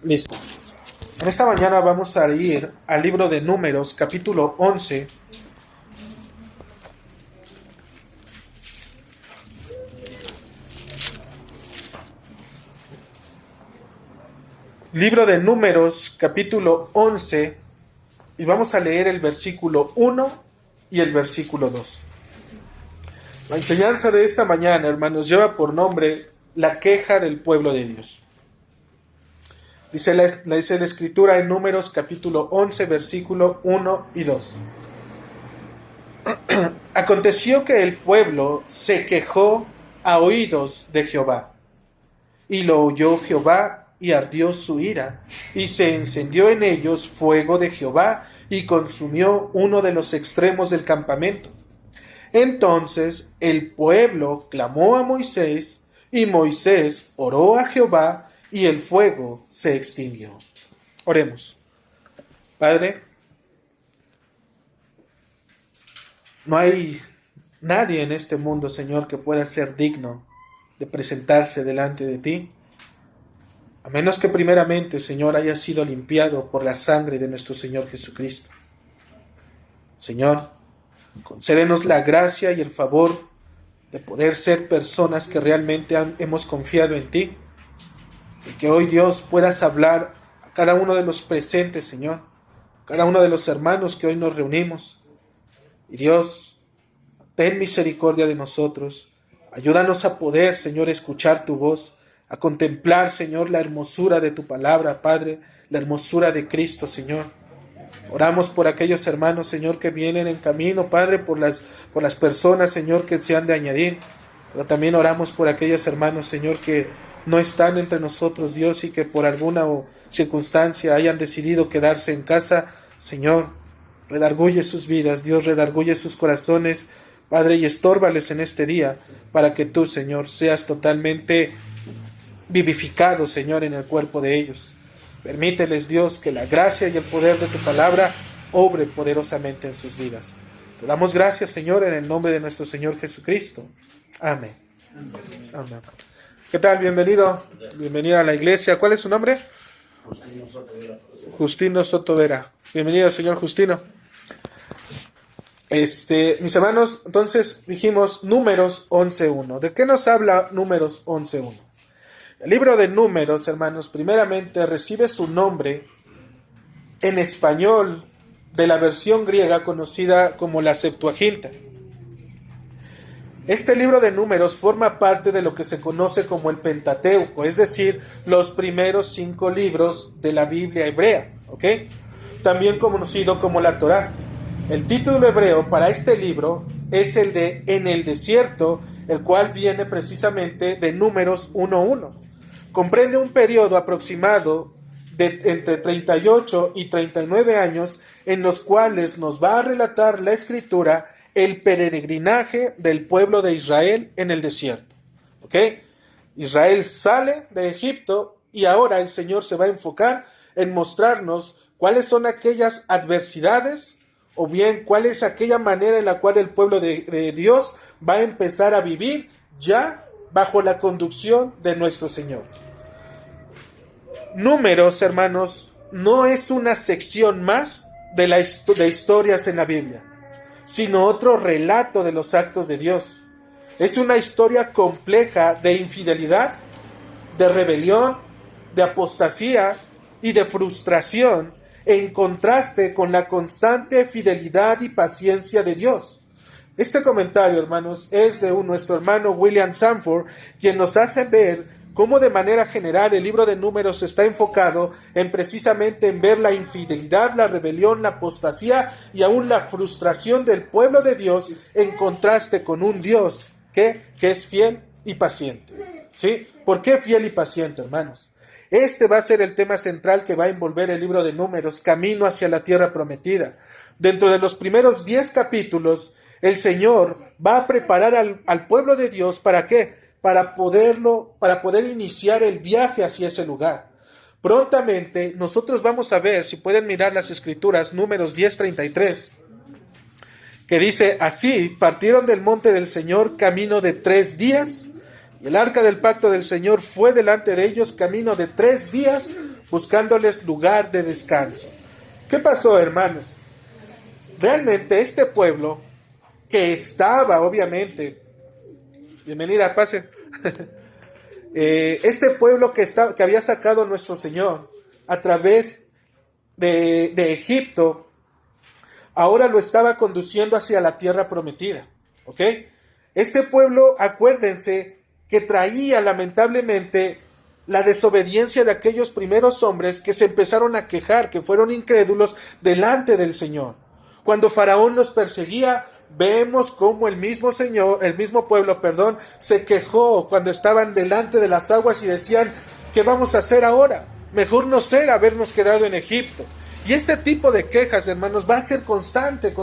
Listo. En esta mañana vamos a ir al libro de Números, capítulo 11. Libro de Números, capítulo 11, y vamos a leer el versículo 1 y el versículo 2. La enseñanza de esta mañana, hermanos, lleva por nombre la queja del pueblo de Dios. Dice la Escritura en Números capítulo 11, versículo 1 y 2. Aconteció que el pueblo se quejó a oídos de Jehová, y lo oyó Jehová, y ardió su ira, y se encendió en ellos fuego de Jehová, y consumió uno de los extremos del campamento. Entonces el pueblo clamó a Moisés, y Moisés oró a Jehová, y el fuego se extinguió. Oremos. Padre, no hay nadie en este mundo, Señor, que pueda ser digno de presentarse delante de ti, a menos que primeramente, Señor, haya sido limpiado por la sangre de nuestro Señor Jesucristo. Señor, concédenos la gracia y el favor de poder ser personas que realmente hemos confiado en ti, y que hoy, Dios, puedas hablar a cada uno de los presentes, Señor, a cada uno de los hermanos que hoy nos reunimos. Y Dios, ten misericordia de nosotros. Ayúdanos a poder, Señor, escuchar tu voz, a contemplar, Señor, la hermosura de tu palabra, Padre, la hermosura de Cristo, Señor. Oramos por aquellos hermanos, Señor, que vienen en camino, Padre, por las personas, Señor, que se han de añadir. Pero también oramos por aquellos hermanos, Señor, que no están entre nosotros, Dios, y que por alguna circunstancia hayan decidido quedarse en casa. Señor, redarguye sus vidas, Dios, redarguye sus corazones, Padre, y estórbales en este día, para que tú, Señor, seas totalmente vivificado, Señor, en el cuerpo de ellos. Permíteles, Dios, que la gracia y el poder de tu palabra obre poderosamente en sus vidas. Te damos gracias, Señor, en el nombre de nuestro Señor Jesucristo. Amén. Amén. ¿Qué tal? Bienvenido a la iglesia. ¿Cuál es su nombre? Justino Sotovera. Justino Sotovera. Bienvenido, señor Justino. Mis hermanos, entonces dijimos Números 11.1. ¿De qué nos habla Números 11.1? El libro de Números, hermanos, primeramente recibe su nombre en español de la versión griega conocida como la Septuaginta. Este libro de Números forma parte de lo que se conoce como el Pentateuco, es decir, los primeros 5 libros de la Biblia hebrea, ¿ok? También conocido como la Torá. El título hebreo para este libro es el de En el desierto, el cual viene precisamente de Números 1.1. Comprende un periodo aproximado de entre 38 y 39 años en los cuales nos va a relatar la Escritura el peregrinaje del pueblo de Israel en el desierto. ¿Ok? Israel sale de Egipto y ahora el Señor se va a enfocar en mostrarnos cuáles son aquellas adversidades o bien cuál es aquella manera en la cual el pueblo de Dios va a empezar a vivir ya bajo la conducción de nuestro Señor. Números, hermanos, no es una sección más de historias en la Biblia, sino otro relato de los actos de Dios. Es una historia compleja de infidelidad, de rebelión, de apostasía y de frustración, en contraste con la constante fidelidad y paciencia de Dios. Este comentario, hermanos, es de nuestro hermano William Sanford, quien nos hace ver cómo de manera general el libro de Números está enfocado en precisamente en ver la infidelidad, la rebelión, la apostasía y aún la frustración del pueblo de Dios en contraste con un Dios que es fiel y paciente. ¿Sí? ¿Por qué fiel y paciente, hermanos? Este va a ser el tema central que va a envolver el libro de Números, camino hacia la tierra prometida. Dentro de los primeros 10 capítulos, el Señor va a preparar al pueblo de Dios, ¿para qué? Para poder iniciar el viaje hacia ese lugar. Prontamente nosotros vamos a ver, si pueden mirar las escrituras, Números 10:33, que dice: así partieron del monte del Señor camino de 3 días, Y el arca del pacto del Señor fue delante de ellos camino de 3 días, buscándoles lugar de descanso. ¿Qué pasó, hermanos? Realmente este pueblo, que estaba, obviamente, bienvenida, pase, este pueblo que había sacado nuestro Señor a través de Egipto, ahora lo estaba conduciendo hacia la tierra prometida, ¿ok? Este pueblo, acuérdense, que traía lamentablemente la desobediencia de aquellos primeros hombres que se empezaron a quejar, que fueron incrédulos delante del Señor. Cuando Faraón los perseguía, vemos cómo el mismo pueblo, se quejó cuando estaban delante de las aguas y decían, ¿qué vamos a hacer ahora? Mejor no ser habernos quedado en Egipto. Y este tipo de quejas, hermanos, va a ser constante.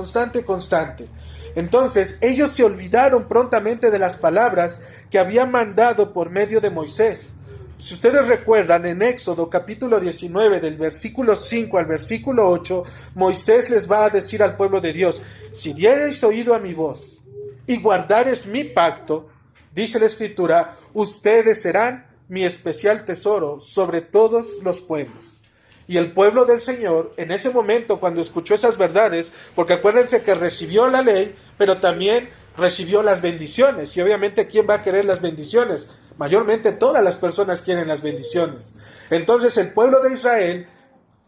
Entonces, ellos se olvidaron prontamente de las palabras que había mandado por medio de Moisés. Si ustedes recuerdan, en Éxodo capítulo 19, del versículo 5 al versículo 8, Moisés les va a decir al pueblo de Dios, si diereis oído a mi voz y guardareis mi pacto, dice la Escritura, ustedes serán mi especial tesoro sobre todos los pueblos. Y el pueblo del Señor, en ese momento, cuando escuchó esas verdades, porque acuérdense que recibió la ley, pero también recibió las bendiciones. Y obviamente, ¿quién va a querer las bendiciones? Mayormente todas las personas quieren las bendiciones. Entonces el pueblo de Israel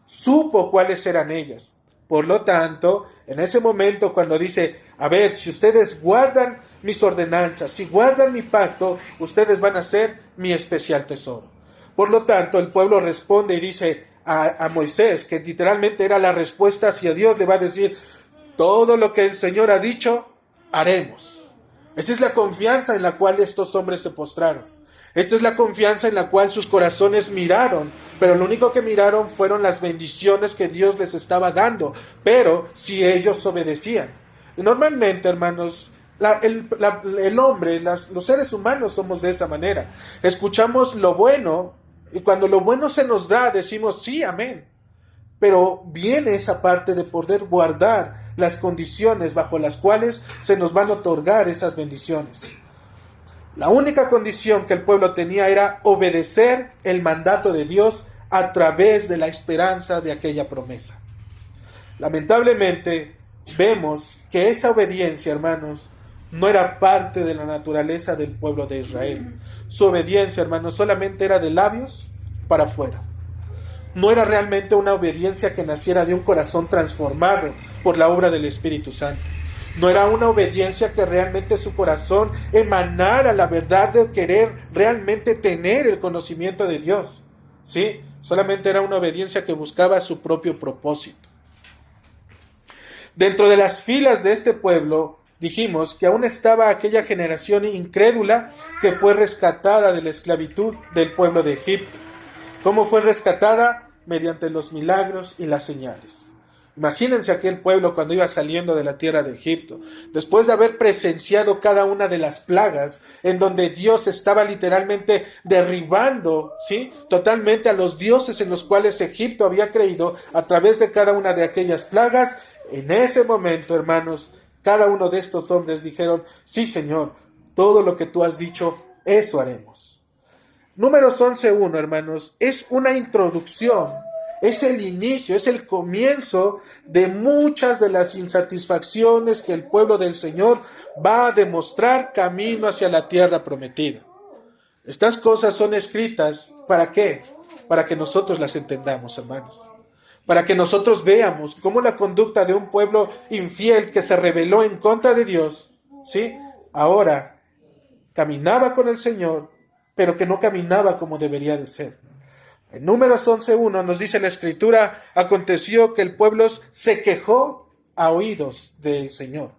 supo cuáles eran ellas. Por lo tanto, en ese momento cuando dice, a ver, si ustedes guardan mis ordenanzas, si guardan mi pacto, ustedes van a ser mi especial tesoro. Por lo tanto, el pueblo responde y dice a Moisés, que literalmente era la respuesta hacia Dios, le va a decir, todo lo que el Señor ha dicho, haremos. Esa es la confianza en la cual estos hombres se postraron. Esta es la confianza en la cual sus corazones miraron, pero lo único que miraron fueron las bendiciones que Dios les estaba dando, pero si ellos obedecían. Y normalmente, hermanos, el hombre, los seres humanos somos de esa manera. Escuchamos lo bueno y cuando lo bueno se nos da, decimos sí, amén. Pero viene esa parte de poder guardar las condiciones bajo las cuales se nos van a otorgar esas bendiciones. La única condición que el pueblo tenía era obedecer el mandato de Dios a través de la esperanza de aquella promesa. Lamentablemente, vemos que esa obediencia, hermanos, no era parte de la naturaleza del pueblo de Israel. Su obediencia, hermanos, solamente era de labios para afuera. No era realmente una obediencia que naciera de un corazón transformado por la obra del Espíritu Santo. No era una obediencia que realmente su corazón emanara la verdad de querer realmente tener el conocimiento de Dios. ¿Sí? Solamente era una obediencia que buscaba su propio propósito. Dentro de las filas de este pueblo, dijimos que aún estaba aquella generación incrédula que fue rescatada de la esclavitud del pueblo de Egipto. ¿Cómo fue rescatada? Mediante los milagros y las señales. Imagínense aquel pueblo cuando iba saliendo de la tierra de Egipto, después de haber presenciado cada una de las plagas, en donde Dios estaba literalmente derribando, ¿sí?, totalmente a los dioses en los cuales Egipto había creído a través de cada una de aquellas plagas. En ese momento, hermanos, cada uno de estos hombres dijeron, sí, Señor, todo lo que tú has dicho, eso haremos. Números 11:1, hermanos, es una introducción. Es el inicio, es el comienzo de muchas de las insatisfacciones que el pueblo del Señor va a demostrar camino hacia la tierra prometida. Estas cosas son escritas, ¿para qué? Para que nosotros las entendamos, hermanos. Para que nosotros veamos cómo la conducta de un pueblo infiel que se rebeló en contra de Dios, ¿sí?, ahora caminaba con el Señor, pero que no caminaba como debería de ser. En Números 11:1 nos dice la Escritura, aconteció que el pueblo se quejó a oídos del Señor.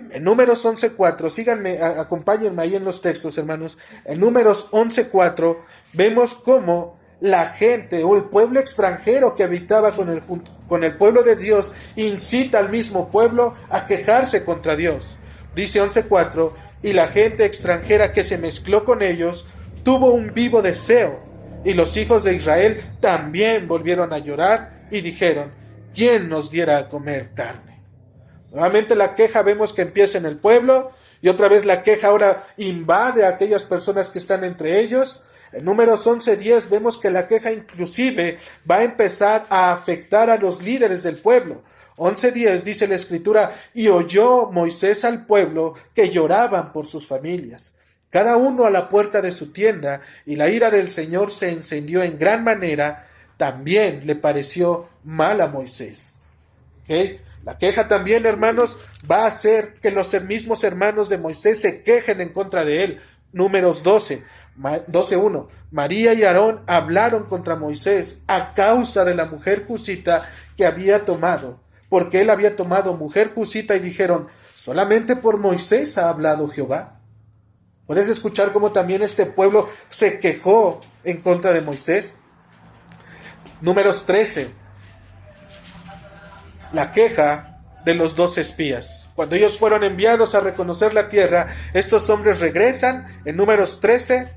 En Números 11:4, síganme, acompáñenme ahí en los textos, hermanos. En Números 11:4 vemos cómo la gente o el pueblo extranjero que habitaba con el pueblo de Dios incita al mismo pueblo a quejarse contra Dios. Dice 11:4, y la gente extranjera que se mezcló con ellos tuvo un vivo deseo. Y los hijos de Israel también volvieron a llorar y dijeron, ¿quién nos diera a comer carne? Nuevamente la queja vemos que empieza en el pueblo Y otra vez la queja ahora invade a aquellas personas que están entre ellos. En Números 11:10 vemos que la queja inclusive va a empezar a afectar a los líderes del pueblo. 11:10 dice la escritura: y oyó Moisés al pueblo que lloraban por sus familias, cada uno a la puerta de su tienda, y la ira del Señor se encendió en gran manera. También le pareció mal a Moisés. ¿Okay? La queja también, hermanos, va a hacer que los mismos hermanos de Moisés se quejen en contra de él. Números 12:1. María y Aarón hablaron contra Moisés a causa de la mujer cusita que había tomado, porque él había tomado mujer cusita, y dijeron: solamente por Moisés ha hablado Jehová. ¿Puedes escuchar cómo también este pueblo se quejó en contra de Moisés? Números 13. La queja de los 12 espías. Cuando ellos fueron enviados a reconocer la tierra, estos hombres regresan en Números 13,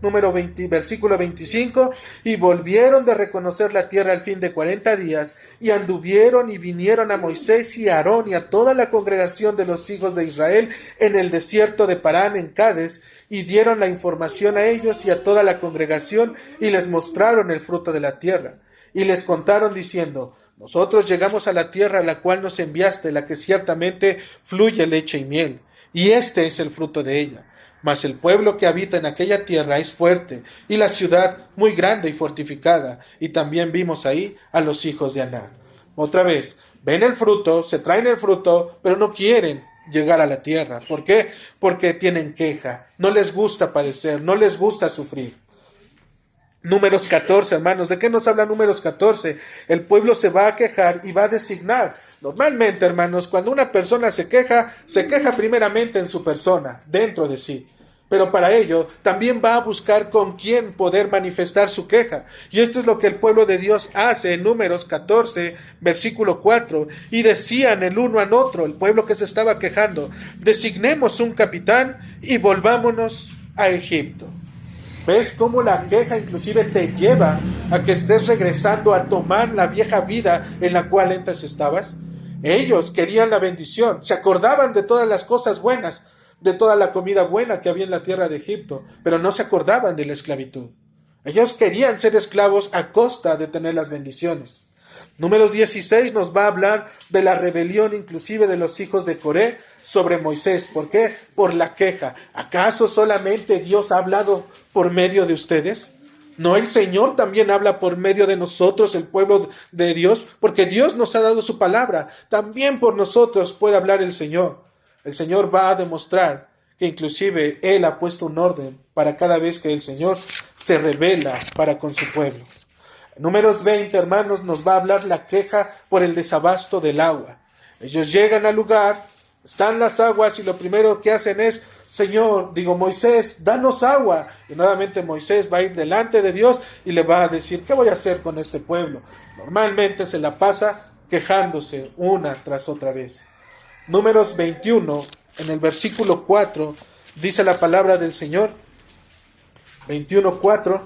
versículo 25, y volvieron de reconocer la tierra al fin de 40 días, y anduvieron y vinieron a Moisés y a Aarón y a toda la congregación de los hijos de Israel en el desierto de Parán en Cades, y dieron la información a ellos y a toda la congregación, y les mostraron el fruto de la tierra, y les contaron diciendo: nosotros llegamos a la tierra a la cual nos enviaste, la que ciertamente fluye leche y miel, y este es el fruto de ella. Mas el pueblo que habita en aquella tierra es fuerte, y la ciudad muy grande y fortificada, y también vimos ahí a los hijos de Aná. Otra vez, ven el fruto, se traen el fruto, pero no quieren llegar a la tierra. ¿Por qué? Porque tienen queja, no les gusta padecer, no les gusta sufrir. Números 14, hermanos. ¿De qué nos habla Números 14? El pueblo se va a quejar y va a designar. Normalmente, hermanos, cuando una persona se queja primeramente en su persona, dentro de sí. Pero para ello también va a buscar con quién poder manifestar su queja. Y esto es lo que el pueblo de Dios hace en Números 14, versículo 4. Y decían el uno al otro, el pueblo que se estaba quejando: designemos un capitán y volvámonos a Egipto. ¿Ves cómo la queja inclusive te lleva a que estés regresando a tomar la vieja vida en la cual antes estabas? Ellos querían la bendición, se acordaban de todas las cosas buenas, de toda la comida buena que había en la tierra de Egipto, pero no se acordaban de la esclavitud. Ellos querían ser esclavos a costa de tener las bendiciones. Números 16 nos va a hablar de la rebelión inclusive de los hijos de Coré sobre Moisés. ¿Por qué? Por la queja. ¿Acaso solamente Dios ha hablado por medio de ustedes? ¿No el Señor también habla por medio de nosotros, el pueblo de Dios? Porque Dios nos ha dado su palabra. También por nosotros puede hablar el Señor. El Señor va a demostrar que inclusive Él ha puesto un orden para cada vez que el Señor se revela para con su pueblo. Números 20, hermanos, nos va a hablar la queja por el desabasto del agua. Ellos llegan al lugar, están las aguas, y lo primero que hacen es: Moisés, danos agua. Y nuevamente Moisés va a ir delante de Dios y le va a decir: ¿qué voy a hacer con este pueblo? Normalmente se la pasa quejándose una tras otra vez. Números 21, en el versículo 4, dice la palabra del Señor. 21:4.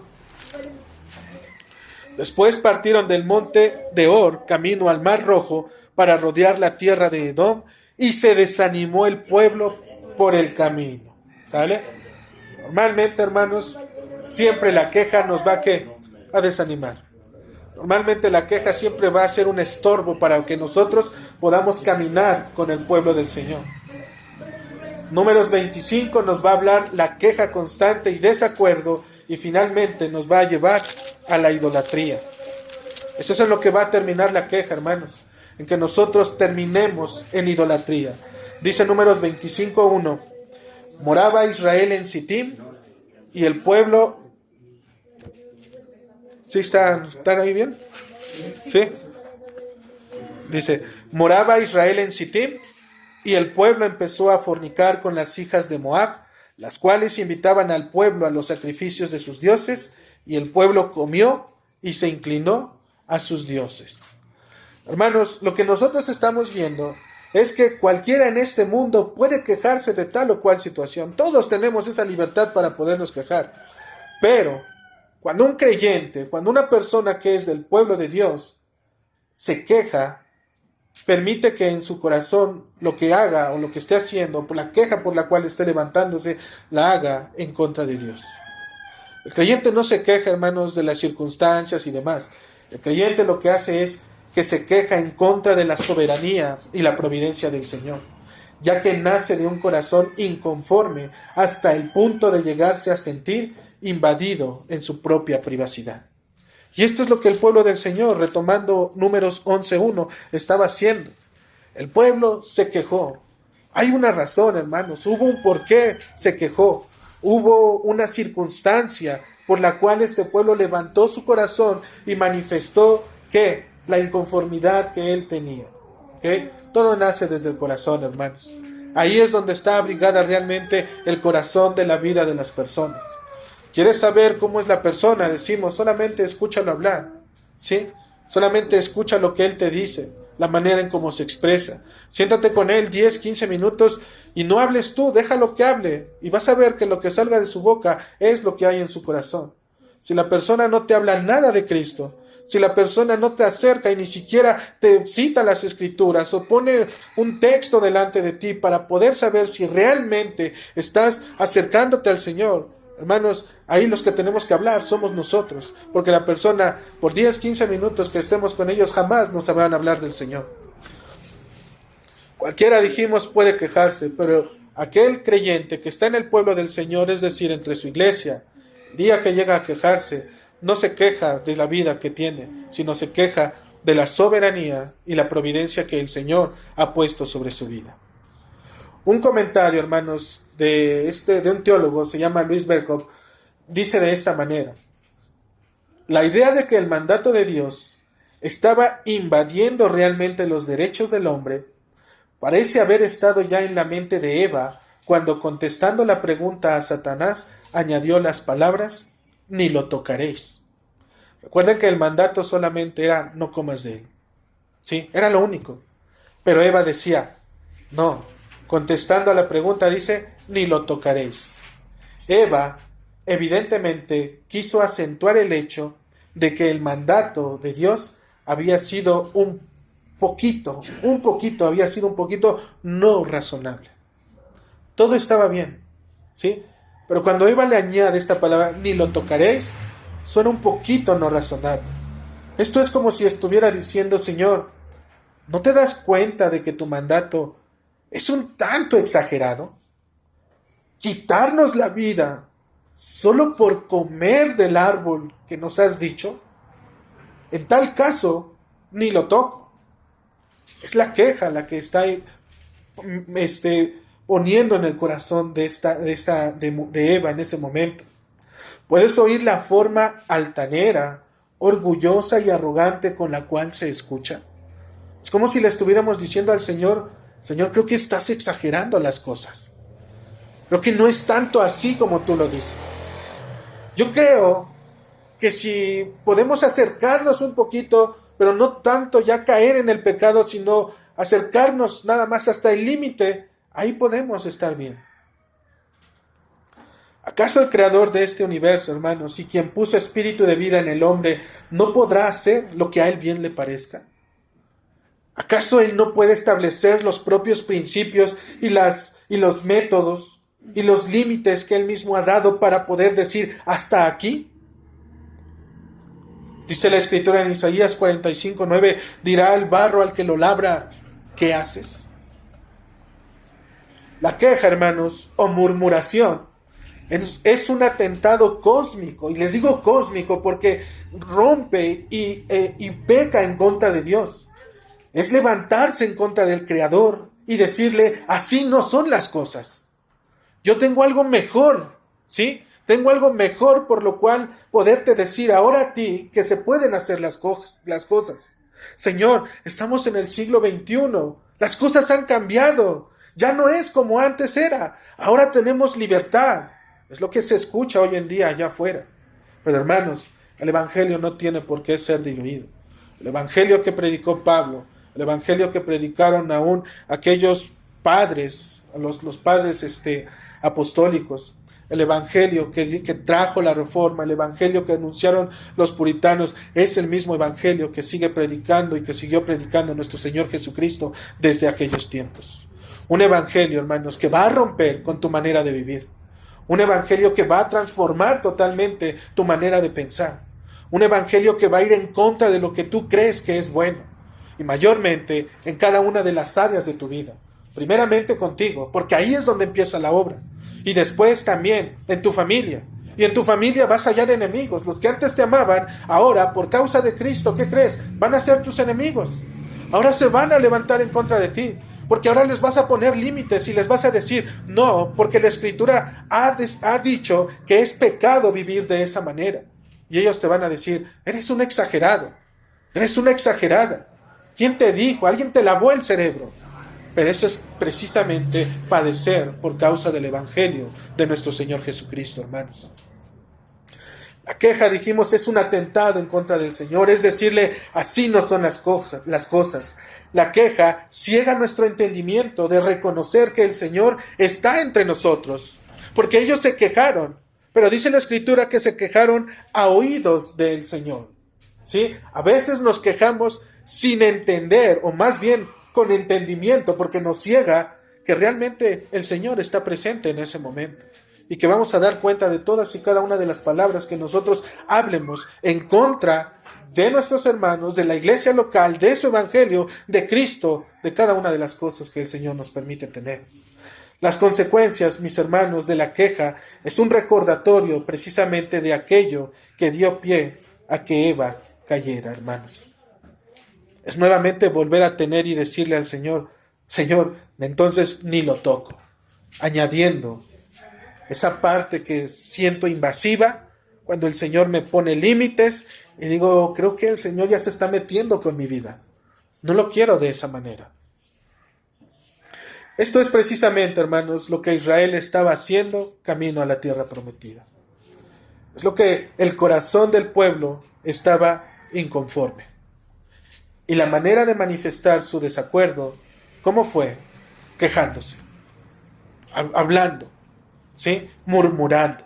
Después partieron del monte de Hor, camino al Mar Rojo, para rodear la tierra de Edom, y se desanimó el pueblo por el camino. ¿Sale? Normalmente, hermanos, siempre la queja nos va a desanimar. Normalmente la queja siempre va a ser un estorbo para que nosotros podamos caminar con el pueblo del Señor. Números 25 nos va a hablar la queja constante y desacuerdo, y finalmente nos va a llevar a la idolatría. Eso es en lo que va a terminar la queja, hermanos, en que nosotros terminemos en idolatría. Dice Números 25:1: moraba Israel en Sittim, y el pueblo... ¿Sí están ahí bien? ¿Sí? Dice: moraba Israel en Sittim, y el pueblo empezó a fornicar con las hijas de Moab, las cuales invitaban al pueblo a los sacrificios de sus dioses, y el pueblo comió y se inclinó a sus dioses. Hermanos, lo que nosotros estamos viendo es que cualquiera en este mundo puede quejarse de tal o cual situación. Todos tenemos esa libertad para podernos quejar. Pero cuando un creyente, cuando una persona que es del pueblo de Dios se queja, permite que en su corazón lo que haga o lo que esté haciendo, por la queja por la cual esté levantándose, la haga en contra de Dios. El creyente no se queja, hermanos, de las circunstancias y demás. El creyente lo que hace es que se queja en contra de la soberanía y la providencia del Señor, ya que nace de un corazón inconforme hasta el punto de llegarse a sentir invadido en su propia privacidad. Y esto es lo que el pueblo del Señor, retomando Números 11:1, estaba haciendo. El pueblo se quejó. Hay una razón, hermanos, hubo un por qué se quejó. Hubo una circunstancia por la cual este pueblo levantó su corazón y manifestó que la inconformidad que él tenía. ¿Okay? Todo nace desde el corazón, hermanos. Ahí es donde está abrigada realmente el corazón de la vida de las personas. ¿Quieres saber cómo es la persona? Decimos, solamente escúchalo hablar, ¿sí? Solamente escucha lo que él te dice, la manera en cómo se expresa. Siéntate con él 10, 15 minutos y no hables tú, déjalo que hable. Y vas a ver que lo que salga de su boca es lo que hay en su corazón. Si la persona no te habla nada de Cristo, si la persona no te acerca y ni siquiera te cita las Escrituras o pone un texto delante de ti para poder saber si realmente estás acercándote al Señor, hermanos, ahí los que tenemos que hablar somos nosotros, porque la persona, por 10, 15 minutos que estemos con ellos, jamás nos sabrán hablar del Señor. Cualquiera, dijimos, puede quejarse, pero aquel creyente que está en el pueblo del Señor, es decir, entre su iglesia, el día que llega a quejarse, no se queja de la vida que tiene, sino se queja de la soberanía y la providencia que el Señor ha puesto sobre su vida. Un comentario, hermanos, de un teólogo, se llama Louis Berkhoff, dice de esta manera: la idea de que el mandato de Dios estaba invadiendo realmente los derechos del hombre parece haber estado ya en la mente de Eva cuando, contestando la pregunta a Satanás, añadió las palabras: ni lo tocaréis. Recuerden que el mandato solamente era: no comas de él. Sí, era lo único. Pero Eva decía: no. Contestando a la pregunta dice: ni lo tocaréis. Eva evidentemente quiso acentuar el hecho de que el mandato de Dios había sido un poquito no razonable. Todo estaba bien, ¿sí? Pero cuando Eva le añade esta palabra, ni lo tocaréis, suena un poquito no razonable. Esto es como si estuviera diciendo: Señor, ¿no te das cuenta de que tu mandato es un tanto exagerado? ¿Quitarnos la vida solo por comer del árbol que nos has dicho? En tal caso, ni lo toco. Es la queja la que está poniendo en el corazón de Eva en ese momento. Puedes oír la forma altanera, orgullosa y arrogante con la cual se escucha. Es como si le estuviéramos diciendo al Señor: Señor, creo que estás exagerando las cosas. Creo que no es tanto así como tú lo dices. Yo creo que si podemos acercarnos un poquito, pero no tanto ya caer en el pecado, sino acercarnos nada más hasta el límite, ahí podemos estar bien. ¿Acaso el creador de este universo, hermanos, y quien puso espíritu de vida en el hombre, no podrá hacer lo que a él bien le parezca? ¿Acaso él no puede establecer los propios principios y los métodos y los límites que él mismo ha dado para poder decir hasta aquí? Dice la Escritura en Isaías 45:9, dirá el barro al que lo labra: ¿qué haces? La queja, hermanos, o murmuración, es un atentado cósmico, y les digo cósmico porque rompe y peca en contra de Dios. Es levantarse en contra del Creador y decirle: así no son las cosas. Yo tengo algo mejor, ¿sí? Tengo algo mejor por lo cual poderte decir ahora a ti que se pueden hacer las cosas. Señor, estamos en el siglo XXI. Las cosas han cambiado. Ya no es como antes era. Ahora tenemos libertad. Es lo que se escucha hoy en día allá afuera. Pero hermanos, el Evangelio no tiene por qué ser diluido. El Evangelio que predicó Pablo, el Evangelio que predicaron aún aquellos padres, los padres apostólicos, El evangelio que trajo la reforma, el evangelio que anunciaron los puritanos, es el mismo evangelio que sigue predicando y que siguió predicando nuestro Señor Jesucristo desde aquellos tiempos. Un evangelio, hermanos, que va a romper con tu manera de vivir. Un evangelio que va a transformar totalmente tu manera de pensar. Un evangelio que va a ir en contra de lo que tú crees que es bueno. Y mayormente en cada una de las áreas de tu vida. Primeramente contigo, porque ahí es donde empieza la obra. Y después también en tu familia. Y en tu familia vas a hallar enemigos. Los que antes te amaban, ahora por causa de Cristo, ¿qué crees? Van a ser tus enemigos. Ahora se van a levantar en contra de ti. Porque ahora les vas a poner límites y les vas a decir, no, porque la Escritura ha dicho que es pecado vivir de esa manera. Y ellos te van a decir, eres un exagerado. Eres una exagerada. ¿Quién te dijo? Alguien te lavó el cerebro. Pero eso es precisamente padecer por causa del evangelio de nuestro Señor Jesucristo, hermanos. La queja, dijimos, es un atentado en contra del Señor, es decirle, así no son las cosas. La queja ciega nuestro entendimiento de reconocer que el Señor está entre nosotros, porque ellos se quejaron, pero dice la Escritura que se quejaron a oídos del Señor. ¿Sí? A veces nos quejamos sin entender, o más bien con entendimiento, porque nos ciega que realmente el Señor está presente en ese momento y que vamos a dar cuenta de todas y cada una de las palabras que nosotros hablemos en contra de nuestros hermanos, de la iglesia local, de su evangelio, de Cristo, de cada una de las cosas que el Señor nos permite tener. Las consecuencias, mis hermanos, de la queja es un recordatorio precisamente de aquello que dio pie a que Eva cayera, hermanos. Es nuevamente volver a tener y decirle al Señor, Señor, entonces ni lo toco, añadiendo esa parte que siento invasiva, cuando el Señor me pone límites y digo, creo que el Señor ya se está metiendo con mi vida, no lo quiero de esa manera. Esto es precisamente, hermanos, lo que Israel estaba haciendo camino a la tierra prometida. Es lo que el corazón del pueblo estaba inconforme. Y la manera de manifestar su desacuerdo, ¿cómo fue? Quejándose, hablando, ¿sí? Murmurando.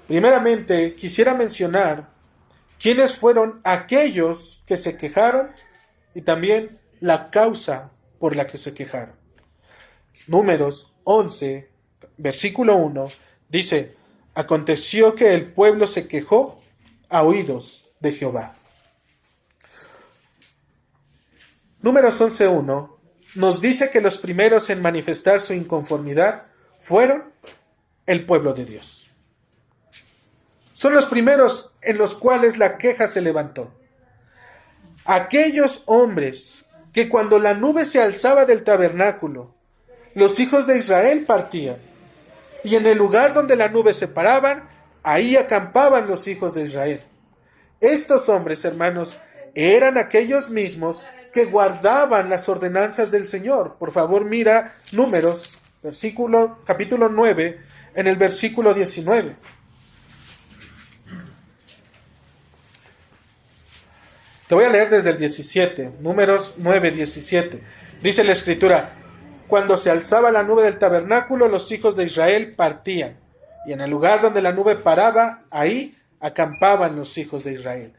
Primeramente, quisiera mencionar quiénes fueron aquellos que se quejaron y también la causa por la que se quejaron. Números 11, versículo 1, dice, aconteció que el pueblo se quejó a oídos de Jehová. Números 11.1 nos dice que los primeros en manifestar su inconformidad fueron el pueblo de Dios. Son los primeros en los cuales la queja se levantó. Aquellos hombres que cuando la nube se alzaba del tabernáculo, los hijos de Israel partían, y en el lugar donde la nube se paraban, ahí acampaban los hijos de Israel. Estos hombres, hermanos, eran aquellos mismos que guardaban las ordenanzas del Señor. Por favor, mira Números, capítulo 9, en el versículo 19. Te voy a leer desde el 17, Números 9, 17. Dice la Escritura, cuando se alzaba la nube del tabernáculo, los hijos de Israel partían, y en el lugar donde la nube paraba, ahí acampaban los hijos de Israel.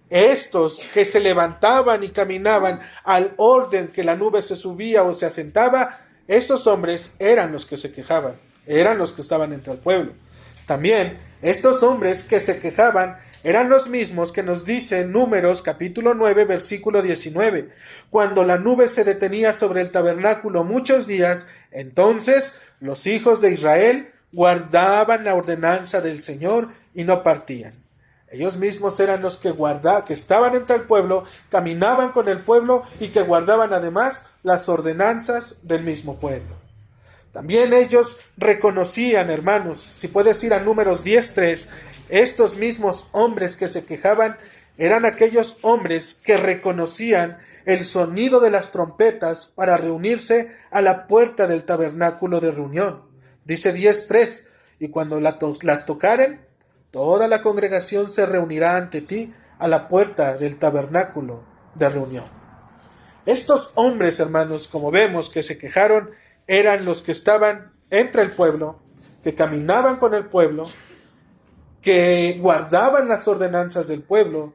Estos que se levantaban y caminaban al orden que la nube se subía o se asentaba, esos hombres eran los que se quejaban, eran los que estaban entre el pueblo. También estos hombres que se quejaban eran los mismos que nos dice Números capítulo 9 versículo 19. Cuando la nube se detenía sobre el tabernáculo muchos días, entonces los hijos de Israel guardaban la ordenanza del Señor y no partían. Ellos mismos eran los que estaban entre el pueblo, caminaban con el pueblo y que guardaban además las ordenanzas del mismo pueblo. También ellos reconocían, hermanos, si puedes ir a Números 10:3, estos mismos hombres que se quejaban eran aquellos hombres que reconocían el sonido de las trompetas para reunirse a la puerta del tabernáculo de reunión. Dice 10:3, y cuando las tocaren, toda la congregación se reunirá ante ti a la puerta del tabernáculo de reunión. Estos hombres, hermanos, como vemos que se quejaron, eran los que estaban entre el pueblo, que caminaban con el pueblo, que guardaban las ordenanzas del pueblo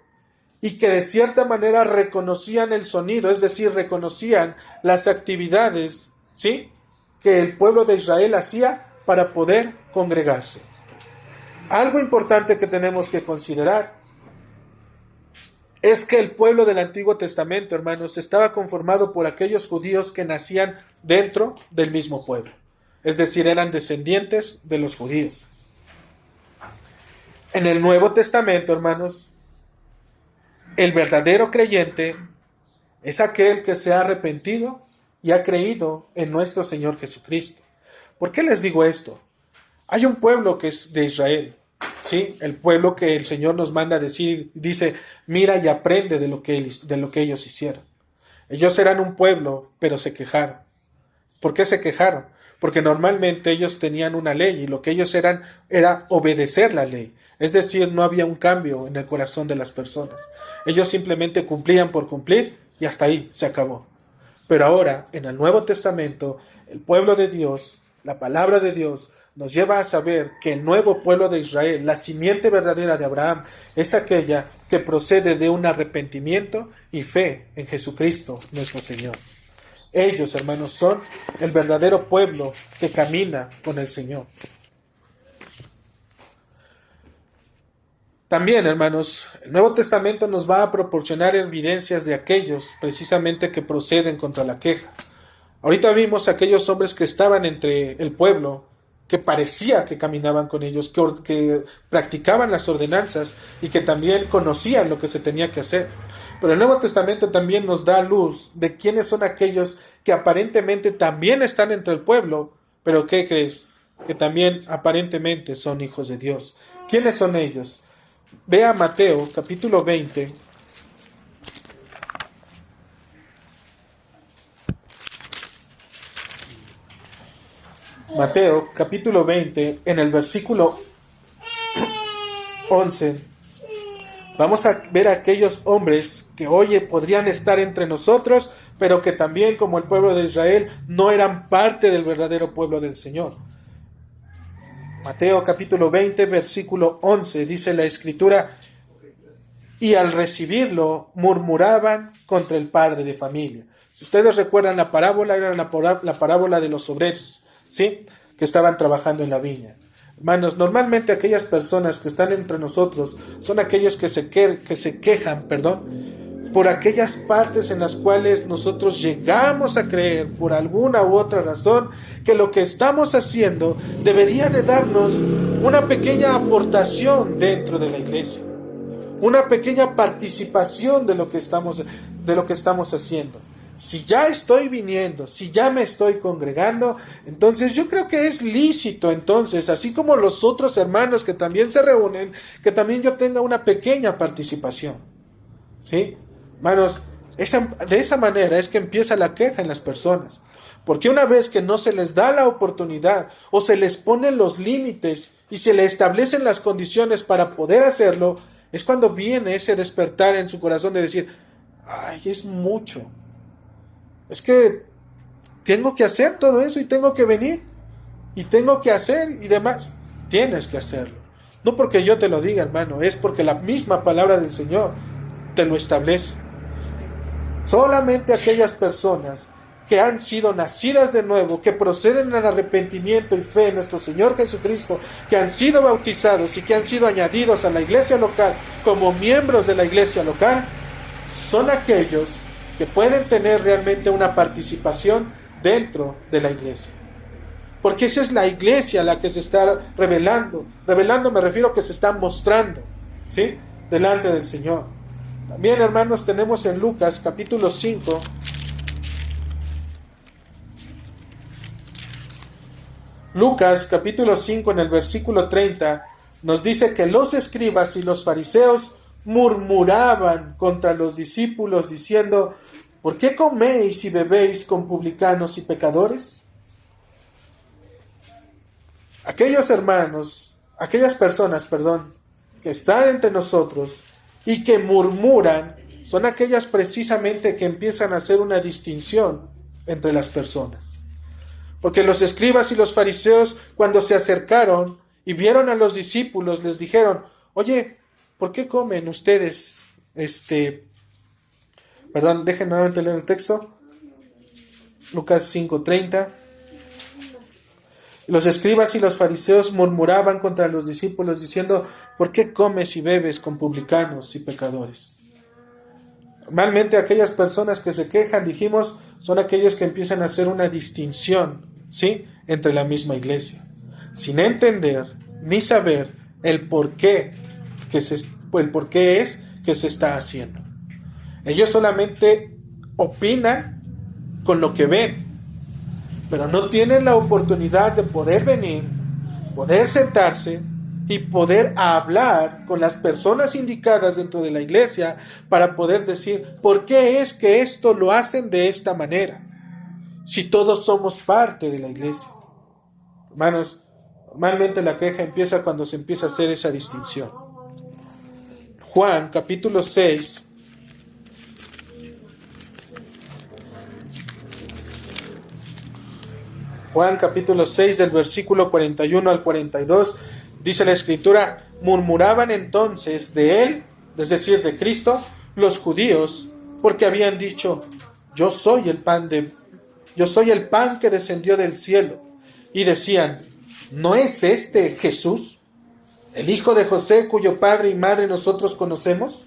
y que de cierta manera reconocían el sonido, es decir, reconocían las actividades, ¿sí?, que el pueblo de Israel hacía para poder congregarse. Algo importante que tenemos que considerar es que el pueblo del Antiguo Testamento, hermanos, estaba conformado por aquellos judíos que nacían dentro del mismo pueblo. Es decir, eran descendientes de los judíos. En el Nuevo Testamento, hermanos, el verdadero creyente es aquel que se ha arrepentido y ha creído en nuestro Señor Jesucristo. ¿Por qué les digo esto? Hay un pueblo que es de Israel, ¿sí? El pueblo que el Señor nos manda a decir, dice, mira y aprende de lo que ellos hicieron. Ellos eran un pueblo, pero se quejaron. ¿Por qué se quejaron? Porque normalmente ellos tenían una ley y lo que ellos eran era obedecer la ley. Es decir, no había un cambio en el corazón de las personas. Ellos simplemente cumplían por cumplir y hasta ahí se acabó. Pero ahora, en el Nuevo Testamento, el pueblo de Dios, la palabra de Dios, nos lleva a saber que el nuevo pueblo de Israel, la simiente verdadera de Abraham, es aquella que procede de un arrepentimiento y fe en Jesucristo, nuestro Señor. Ellos, hermanos, son el verdadero pueblo que camina con el Señor. También, hermanos, el Nuevo Testamento nos va a proporcionar evidencias de aquellos precisamente que proceden contra la queja. Ahorita vimos aquellos hombres que estaban entre el pueblo, que parecía que caminaban con ellos, que practicaban las ordenanzas y que también conocían lo que se tenía que hacer. Pero el Nuevo Testamento también nos da luz de quiénes son aquellos que aparentemente también están entre el pueblo, pero ¿qué crees? Que también aparentemente son hijos de Dios. ¿Quiénes son ellos? Ve a Mateo capítulo 20. Mateo capítulo 20, en el versículo 11. Vamos a ver a aquellos hombres que hoy podrían estar entre nosotros, pero que también, como el pueblo de Israel, no eran parte del verdadero pueblo del Señor. Mateo capítulo 20, versículo 11, dice la Escritura, y al recibirlo murmuraban contra el padre de familia. Si ustedes recuerdan la parábola, era la parábola de los obreros, ¿sí?, que estaban trabajando en la viña. Hermanos, normalmente aquellas personas que están entre nosotros son aquellos que se quejan, por aquellas partes en las cuales nosotros llegamos a creer por alguna u otra razón que lo que estamos haciendo debería de darnos una pequeña aportación dentro de la iglesia, una pequeña participación de lo que estamos haciendo. Si ya estoy viniendo, si ya me estoy congregando, entonces yo creo que es lícito, entonces, así como los otros hermanos que también se reúnen, que también yo tenga una pequeña participación, ¿sí? Hermanos, de esa manera es que empieza la queja en las personas, porque una vez que no se les da la oportunidad o se les ponen los límites y se les establecen las condiciones para poder hacerlo, es cuando viene ese despertar en su corazón de decir, ay, es mucho. Es que tengo que hacer todo eso y tengo que venir y tengo que hacer y demás. Tienes que hacerlo. No porque yo te lo diga, hermano, es porque la misma palabra del Señor te lo establece. Solamente aquellas personas que han sido nacidas de nuevo, que proceden al arrepentimiento y fe en nuestro Señor Jesucristo, que han sido bautizados y que han sido añadidos a la iglesia local como miembros de la iglesia local, son aquellos que pueden tener realmente una participación dentro de la iglesia. Porque esa es la iglesia la que se está revelando. Revelando me refiero a que se está mostrando, ¿sí?, delante del Señor. También, hermanos, tenemos en Lucas capítulo 5. Lucas capítulo 5 en el versículo 30 nos dice que los escribas y los fariseos murmuraban contra los discípulos diciendo, ¿por qué coméis y bebéis con publicanos y pecadores? Aquellas personas, que están entre nosotros y que murmuran, son aquellas precisamente que empiezan a hacer una distinción entre las personas. Porque los escribas y los fariseos, cuando se acercaron y vieron a los discípulos, les dijeron: oye, ¿por qué comen ustedes? Perdón, dejen nuevamente leer el texto. Lucas 5:30. Los escribas y los fariseos murmuraban contra los discípulos diciendo: ¿por qué comes y bebes con publicanos y pecadores? Normalmente aquellas personas que se quejan, dijimos, son aquellos que empiezan a hacer una distinción, ¿sí?, entre la misma iglesia, sin entender ni saber el por qué es que se está haciendo. Ellos solamente opinan con lo que ven, pero no tienen la oportunidad de poder venir, poder sentarse y poder hablar con las personas indicadas dentro de la iglesia para poder decir: ¿por qué es que esto lo hacen de esta manera? Si todos somos parte de la iglesia. Hermanos, normalmente la queja empieza cuando se empieza a hacer esa distinción. Juan capítulo 6. Juan capítulo 6 del versículo 41 al 42, dice la Escritura: murmuraban entonces de él, es decir, de Cristo, los judíos, porque habían dicho: yo soy el pan que descendió del cielo. Y decían: ¿no es este Jesús, el hijo de José, cuyo padre y madre nosotros conocemos?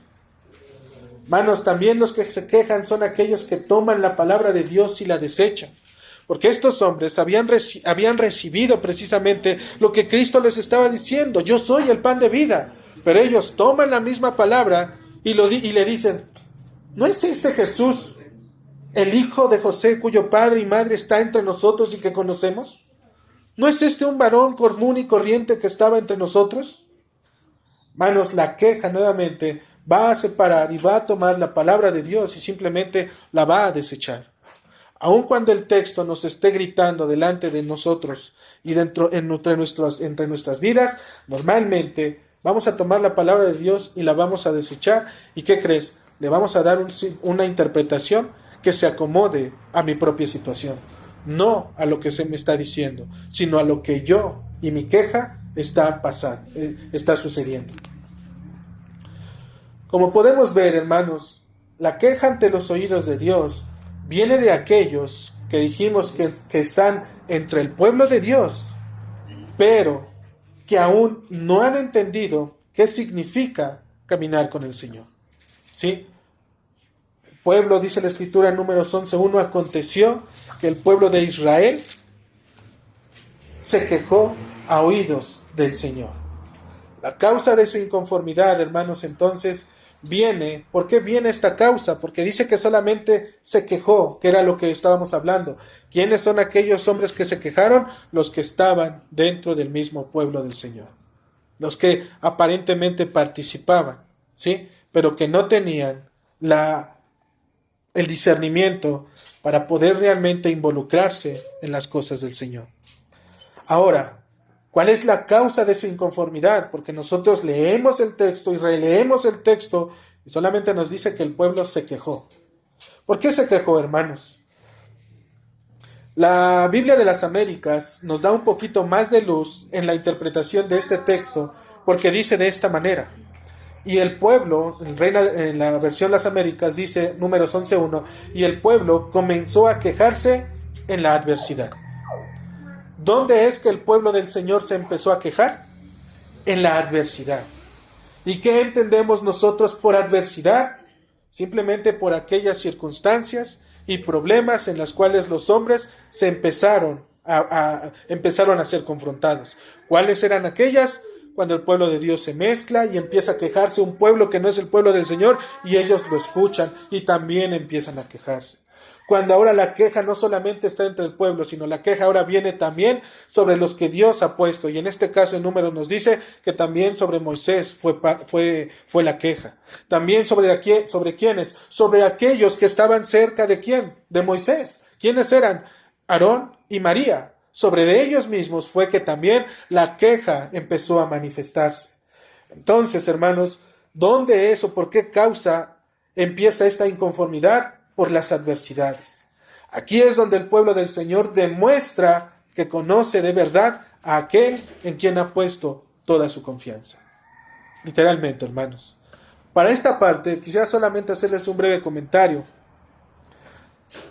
Hermanos, también los que se quejan son aquellos que toman la palabra de Dios y la desechan. Porque estos hombres habían recibido precisamente lo que Cristo les estaba diciendo: yo soy el pan de vida. Pero ellos toman la misma palabra y le dicen: ¿no es este Jesús el hijo de José, cuyo padre y madre está entre nosotros y que conocemos? ¿No es este un varón común y corriente que estaba entre nosotros? Hermanos, la queja nuevamente va a separar y va a tomar la palabra de Dios y simplemente la va a desechar. Aun cuando el texto nos esté gritando delante de nosotros y entre nuestras vidas, normalmente vamos a tomar la palabra de Dios y la vamos a desechar. ¿Y qué crees? Le vamos a dar una interpretación que se acomode a mi propia situación. No a lo que se me está diciendo, sino a lo que yo y mi queja está sucediendo. Como podemos ver, hermanos, la queja ante los oídos de Dios viene de aquellos que dijimos que están entre el pueblo de Dios, pero que aún no han entendido qué significa caminar con el Señor. ¿Sí? El pueblo, dice la Escritura en Números 11:1, aconteció que el pueblo de Israel se quejó a oídos del Señor. La causa de su inconformidad, hermanos, entonces viene. ¿Por qué viene esta causa? Porque dice que solamente se quejó, que era lo que estábamos hablando. ¿Quiénes son aquellos hombres que se quejaron? Los que estaban dentro del mismo pueblo del Señor. Los que aparentemente participaban, ¿sí?, pero que no tenían el discernimiento para poder realmente involucrarse en las cosas del Señor. Ahora, ¿cuál es la causa de su inconformidad? Porque nosotros leemos el texto y releemos el texto y solamente nos dice que el pueblo se quejó. ¿Por qué se quejó, hermanos? La Biblia de las Américas nos da un poquito más de luz en la interpretación de este texto, porque dice de esta manera: y el pueblo, en la versión Las Américas dice, Números 11:1, y el pueblo comenzó a quejarse en la adversidad. ¿Dónde es que el pueblo del Señor se empezó a quejar? En la adversidad. ¿Y qué entendemos nosotros por adversidad? Simplemente por aquellas circunstancias y problemas en las cuales los hombres se empezaron a ser confrontados. ¿Cuáles eran aquellas? Cuando el pueblo de Dios se mezcla y empieza a quejarse un pueblo que no es el pueblo del Señor, y ellos lo escuchan y también empiezan a quejarse. Cuando ahora la queja no solamente está entre el pueblo, sino la queja ahora viene también sobre los que Dios ha puesto. Y en este caso en Números nos dice que también sobre Moisés fue la queja. También sobre quiénes, sobre aquellos que estaban cerca de quién, de Moisés. ¿Quiénes eran? Aarón y María. Sobre ellos mismos fue que también la queja empezó a manifestarse. Entonces, hermanos, ¿dónde es o por qué causa empieza esta inconformidad? Por las adversidades. Aquí es donde el pueblo del Señor demuestra que conoce de verdad a aquel en quien ha puesto toda su confianza. Literalmente, hermanos. Para esta parte, quisiera solamente hacerles un breve comentario.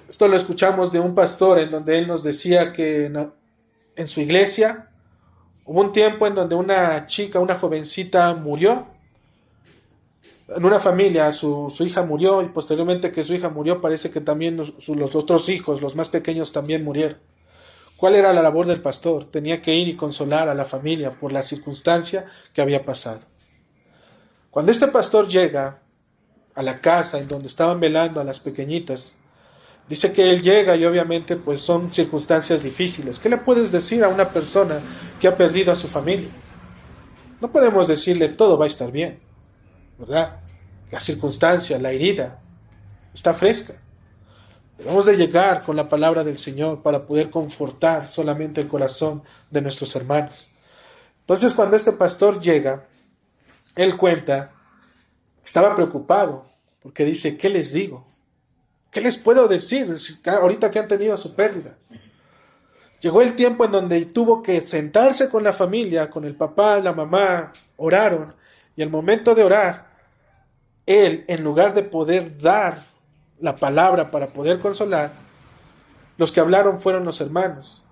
Esto lo escuchamos de un pastor en donde él nos decía que en su iglesia hubo un tiempo en donde una chica, una jovencita murió. En una familia su hija murió, y posteriormente que su hija murió parece que también los otros hijos, los más pequeños, también murieron. ¿Cuál era la labor del pastor? Tenía que ir y consolar a la familia por la circunstancia que había pasado. Cuando este pastor llega a la casa en donde estaban velando a las pequeñitas, dice que él llega y obviamente pues son circunstancias difíciles. ¿Qué le puedes decir a una persona que ha perdido a su familia? No podemos decirle todo va a estar bien, ¿verdad? La circunstancia, la herida, está fresca. Debemos de llegar con la palabra del Señor para poder confortar solamente el corazón de nuestros hermanos. Entonces, cuando este pastor llega, él cuenta que estaba preocupado, porque dice, ¿qué les digo? ¿Qué les puedo decir ahorita que han tenido su pérdida? Llegó el tiempo en donde tuvo que sentarse con la familia, con el papá, la mamá, oraron, y al momento de orar, él, en lugar de poder dar la palabra para poder consolar, los que hablaron fueron los hermanos.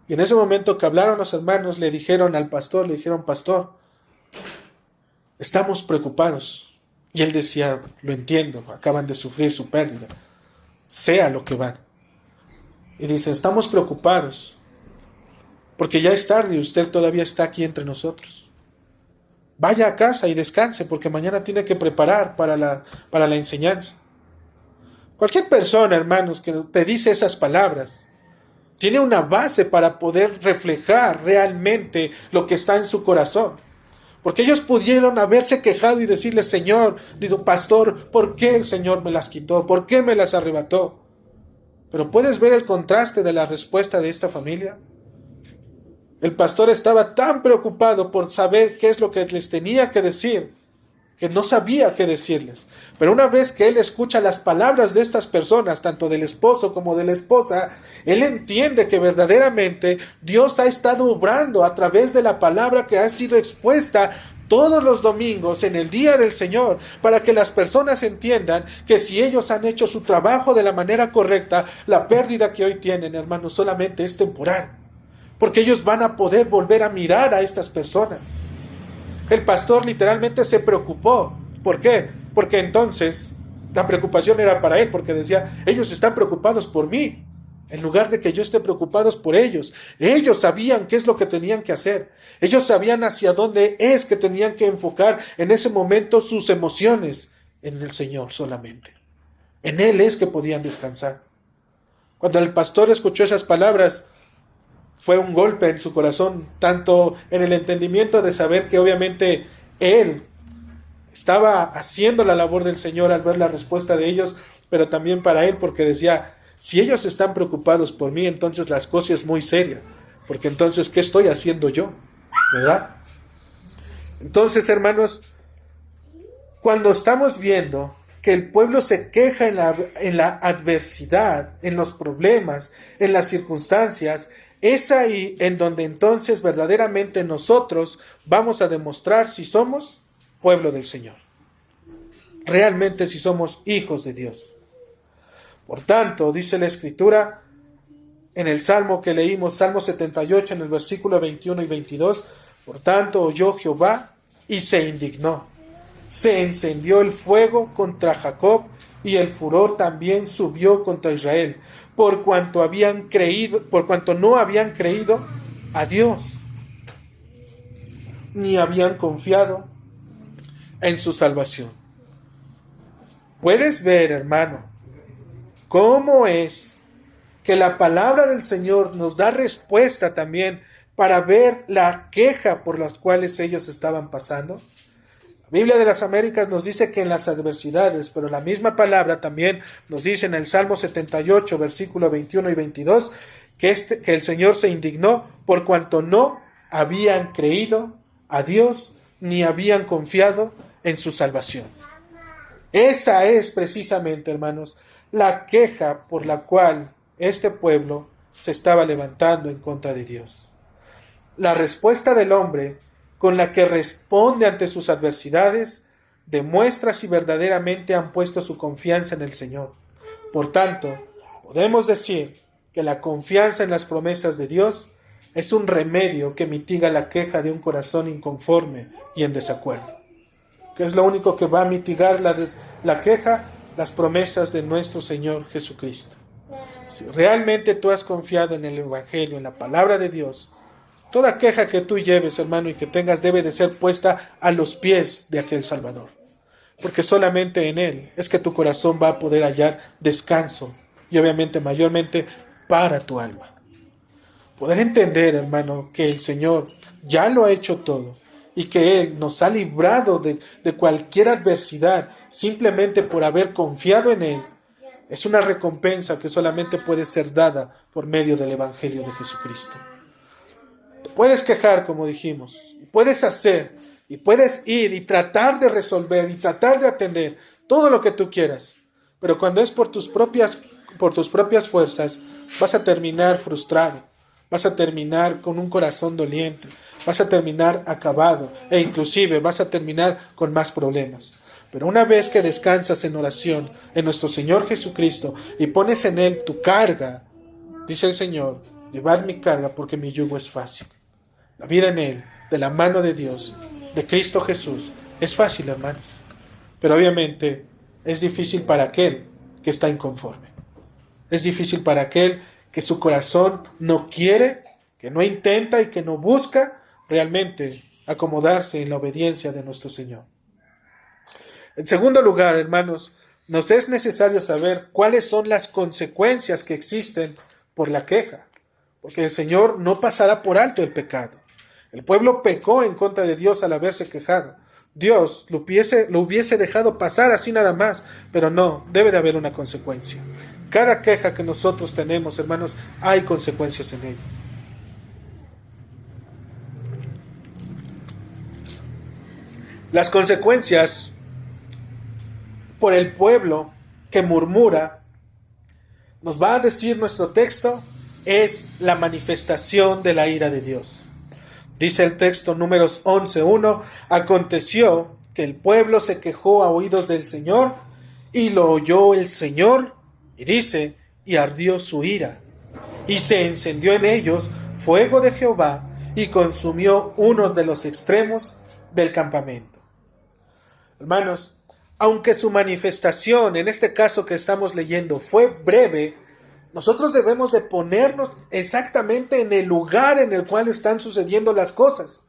Y en ese momento que hablaron los hermanos, le dijeron al pastor, pastor, estamos preocupados. Y él decía, lo entiendo, acaban de sufrir su pérdida, sea lo que van. Y dice, estamos preocupados, porque ya es tarde y usted todavía está aquí entre nosotros. Vaya a casa y descanse, porque mañana tiene que preparar para la enseñanza. Cualquier persona, hermanos, que te dice esas palabras, tiene una base para poder reflejar realmente lo que está en su corazón. Porque ellos pudieron haberse quejado y decirle, Señor, digo, pastor, ¿por qué el Señor me las quitó? ¿Por qué me las arrebató? Pero ¿puedes ver el contraste de la respuesta de esta familia? El pastor estaba tan preocupado por saber qué es lo que les tenía que decir, que no sabía qué decirles. Pero una vez que él escucha las palabras de estas personas, tanto del esposo como de la esposa, él entiende que verdaderamente Dios ha estado obrando a través de la palabra que ha sido expuesta todos los domingos en el día del Señor, para que las personas entiendan que si ellos han hecho su trabajo de la manera correcta, la pérdida que hoy tienen, hermanos, solamente es temporal, porque ellos van a poder volver a mirar a estas personas. El pastor literalmente se preocupó. ¿Por qué? Porque entonces la preocupación era para él, porque decía, ellos están preocupados por mí, en lugar de que yo esté preocupados por ellos. Ellos sabían qué es lo que tenían que hacer. Ellos sabían hacia dónde es que tenían que enfocar en ese momento sus emociones en el Señor solamente. En Él es que podían descansar. Cuando el pastor escuchó esas palabras, fue un golpe en su corazón, tanto en el entendimiento de saber que obviamente él estaba haciendo la labor del Señor al ver la respuesta de ellos, pero también para él, porque decía, si ellos están preocupados por mí, entonces la cosa es muy seria, porque entonces, ¿qué estoy haciendo yo? ¿Verdad? Entonces, hermanos, cuando estamos viendo que el pueblo se queja en la adversidad, en los problemas, en las circunstancias, es ahí en donde entonces verdaderamente nosotros vamos a demostrar si somos pueblo del Señor. Realmente si somos hijos de Dios. Por tanto, dice la Escritura en el Salmo que leímos, Salmo 78, en el versículo 21 y 22, por tanto oyó Jehová y se indignó. Se encendió el fuego contra Jacob y el furor también subió contra Israel, por cuanto no habían creído a Dios, ni habían confiado en su salvación. Puedes ver, hermano, cómo es que la palabra del Señor nos da respuesta también para ver la queja por las cuales ellos estaban pasando. La Biblia de las Américas nos dice que en las adversidades, pero la misma palabra también nos dice en el Salmo 78, versículo 21 y 22, que el Señor se indignó por cuanto no habían creído a Dios ni habían confiado en su salvación. Esa es precisamente, hermanos, la queja por la cual este pueblo se estaba levantando en contra de Dios. La respuesta del hombre con la que responde ante sus adversidades demuestra si verdaderamente han puesto su confianza en el Señor. Por tanto, podemos decir que la confianza en las promesas de Dios es un remedio que mitiga la queja de un corazón inconforme y en desacuerdo. ¿Qué es lo único que va a mitigar la queja? Las promesas de nuestro Señor Jesucristo. Si realmente tú has confiado en el Evangelio, en la palabra de Dios, toda queja que tú lleves, hermano, y que tengas debe de ser puesta a los pies de aquel Salvador. Porque solamente en Él es que tu corazón va a poder hallar descanso y obviamente mayormente para tu alma. Poder entender, hermano, que el Señor ya lo ha hecho todo y que Él nos ha librado de cualquier adversidad simplemente por haber confiado en Él, es una recompensa que solamente puede ser dada por medio del Evangelio de Jesucristo. Te puedes quejar, como dijimos, puedes hacer y puedes ir y tratar de resolver y tratar de atender todo lo que tú quieras, pero cuando es por tus propias fuerzas, vas a terminar frustrado, vas a terminar con un corazón doliente, vas a terminar acabado e inclusive vas a terminar con más problemas. Pero una vez que descansas en oración en nuestro Señor Jesucristo y pones en Él tu carga, dice el Señor, llevad mi carga porque mi yugo es fácil. La vida en Él, de la mano de Dios, de Cristo Jesús, es fácil, hermanos. Pero obviamente es difícil para aquel que está inconforme. Es difícil para aquel que su corazón no quiere, que no intenta y que no busca realmente acomodarse en la obediencia de nuestro Señor. En segundo lugar, hermanos, nos es necesario saber cuáles son las consecuencias que existen por la queja, porque el Señor no pasará por alto el pecado. El pueblo pecó en contra de Dios al haberse quejado. Dios lo hubiese dejado pasar así nada más, pero no, debe de haber una consecuencia. Cada queja que nosotros tenemos, hermanos, hay consecuencias en ello. Las consecuencias por el pueblo que murmura, nos va a decir nuestro texto, es la manifestación de la ira de Dios. Dice el texto Números 11:1, aconteció que el pueblo se quejó a oídos del Señor y lo oyó el Señor, y dice, y ardió su ira, y se encendió en ellos fuego de Jehová y consumió uno de los extremos del campamento. Hermanos, aunque su manifestación, en este caso que estamos leyendo, fue breve, nosotros debemos de ponernos exactamente en el lugar en el cual están sucediendo las cosas.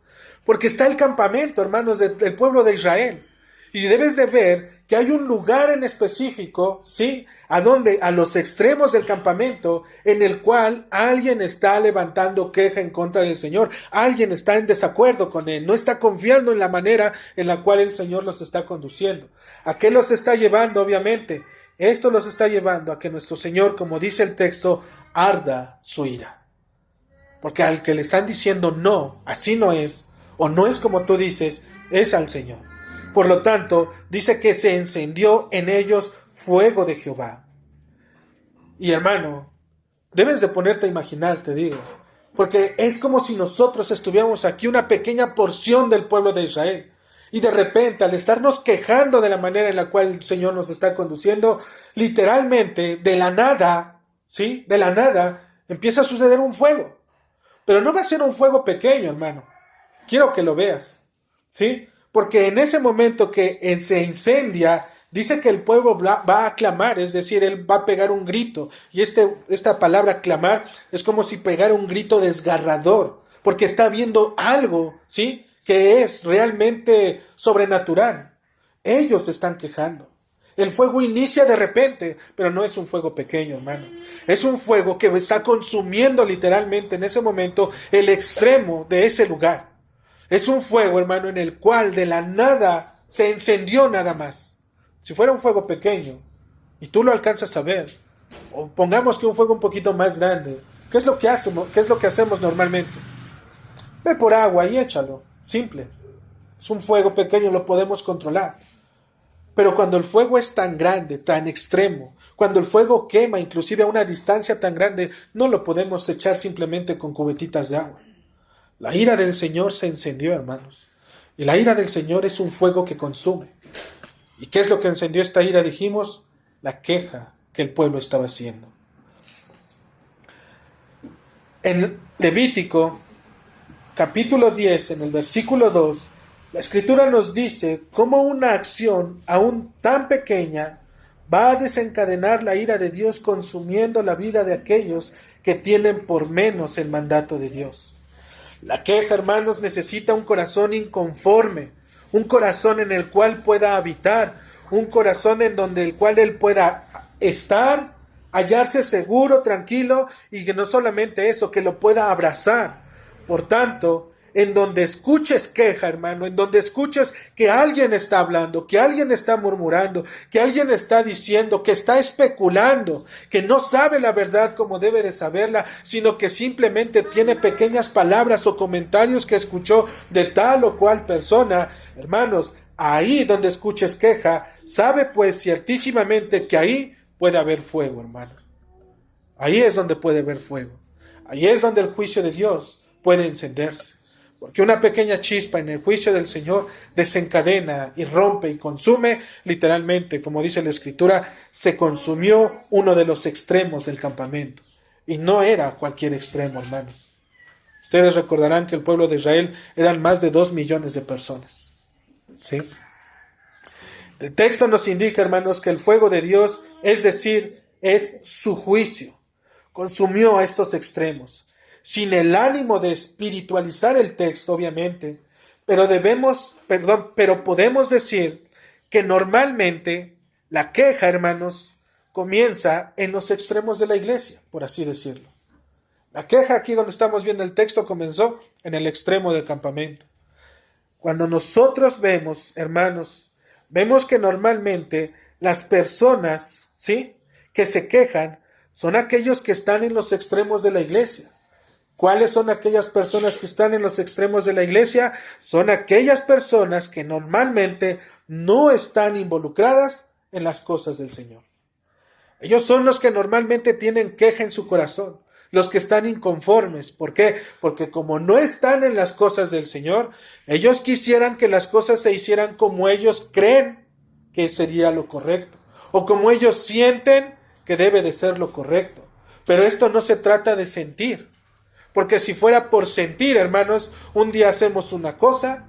Porque está el campamento, hermanos, del pueblo de Israel. Y debes de ver que hay un lugar en específico, ¿sí? A los extremos del campamento, en el cual alguien está levantando queja en contra del Señor. Alguien está en desacuerdo con Él, no está confiando en la manera en la cual el Señor los está conduciendo. ¿A qué los está llevando, obviamente? Esto los está llevando a que nuestro Señor, como dice el texto, arda su ira. Porque al que le están diciendo no, así no es, o no es como tú dices, es al Señor. Por lo tanto, dice que se encendió en ellos fuego de Jehová. Y hermano, debes de ponerte a imaginar, te digo, porque es como si nosotros estuviéramos aquí una pequeña porción del pueblo de Israel. Y de repente, al estarnos quejando de la manera en la cual el Señor nos está conduciendo, literalmente, de la nada, ¿sí? De la nada, empieza a suceder un fuego. Pero no va a ser un fuego pequeño, hermano. Quiero que lo veas, ¿sí? Porque en ese momento que se incendia, dice que el pueblo va a clamar, es decir, él va a pegar un grito. Y esta palabra clamar es como si pegara un grito desgarrador, porque está viendo algo, ¿sí? Que es realmente sobrenatural. Ellos se están quejando. El fuego inicia de repente, pero no es un fuego pequeño, hermano. Es un fuego que está consumiendo literalmente en ese momento el extremo de ese lugar. Es un fuego, hermano, en el cual de la nada se encendió nada más. Si fuera un fuego pequeño y tú lo alcanzas a ver, o pongamos que un fuego un poquito más grande, ¿qué es lo que hacemos normalmente? Ve por agua y échalo. Simple. Es un fuego pequeño, lo podemos controlar. Pero cuando el fuego es tan grande, tan extremo, cuando el fuego quema inclusive a una distancia tan grande, no lo podemos echar simplemente con cubetitas de agua. La ira del Señor se encendió, hermanos. Y la ira del Señor es un fuego que consume. ¿Y qué es lo que encendió esta ira? Dijimos, la queja que el pueblo estaba haciendo. En Levítico, capítulo 10, en el versículo 2, la Escritura nos dice cómo una acción aún tan pequeña va a desencadenar la ira de Dios consumiendo la vida de aquellos que tienen por menos el mandato de Dios. La queja, hermanos, necesita un corazón inconforme, un corazón en el cual pueda habitar, un corazón en donde el cual él pueda estar, hallarse seguro, tranquilo, y que no solamente eso, que lo pueda abrazar. Por tanto, en donde escuches queja, hermano, en donde escuches que alguien está hablando, que alguien está murmurando, que alguien está diciendo, que está especulando, que no sabe la verdad como debe de saberla, sino que simplemente tiene pequeñas palabras o comentarios que escuchó de tal o cual persona, hermanos, ahí donde escuches queja, sabe pues ciertísimamente que ahí puede haber fuego, hermano. Ahí es donde puede haber fuego. Ahí es donde el juicio de Dios puede encenderse. Porque una pequeña chispa en el juicio del Señor desencadena y rompe y consume, literalmente, como dice la Escritura, se consumió uno de los extremos del campamento. Y no era cualquier extremo, hermanos. Ustedes recordarán que el pueblo de Israel eran más de 2 millones de personas. ¿Sí? El texto nos indica, hermanos, que el fuego de Dios, es decir, es su juicio, consumió a estos extremos. Sin el ánimo de espiritualizar el texto, obviamente, pero podemos decir que normalmente la queja, hermanos, comienza en los extremos de la iglesia, por así decirlo. La queja aquí donde estamos viendo el texto comenzó en el extremo del campamento. Cuando nosotros vemos, hermanos, vemos que normalmente las personas, ¿sí?, que se quejan son aquellos que están en los extremos de la iglesia. ¿Cuáles son aquellas personas que están en los extremos de la iglesia? Son aquellas personas que normalmente no están involucradas en las cosas del Señor. Ellos son los que normalmente tienen queja en su corazón, los que están inconformes. ¿Por qué? Porque como no están en las cosas del Señor, ellos quisieran que las cosas se hicieran como ellos creen que sería lo correcto, o como ellos sienten que debe de ser lo correcto. Pero esto no se trata de sentir. Porque si fuera por sentir, hermanos, un día hacemos una cosa,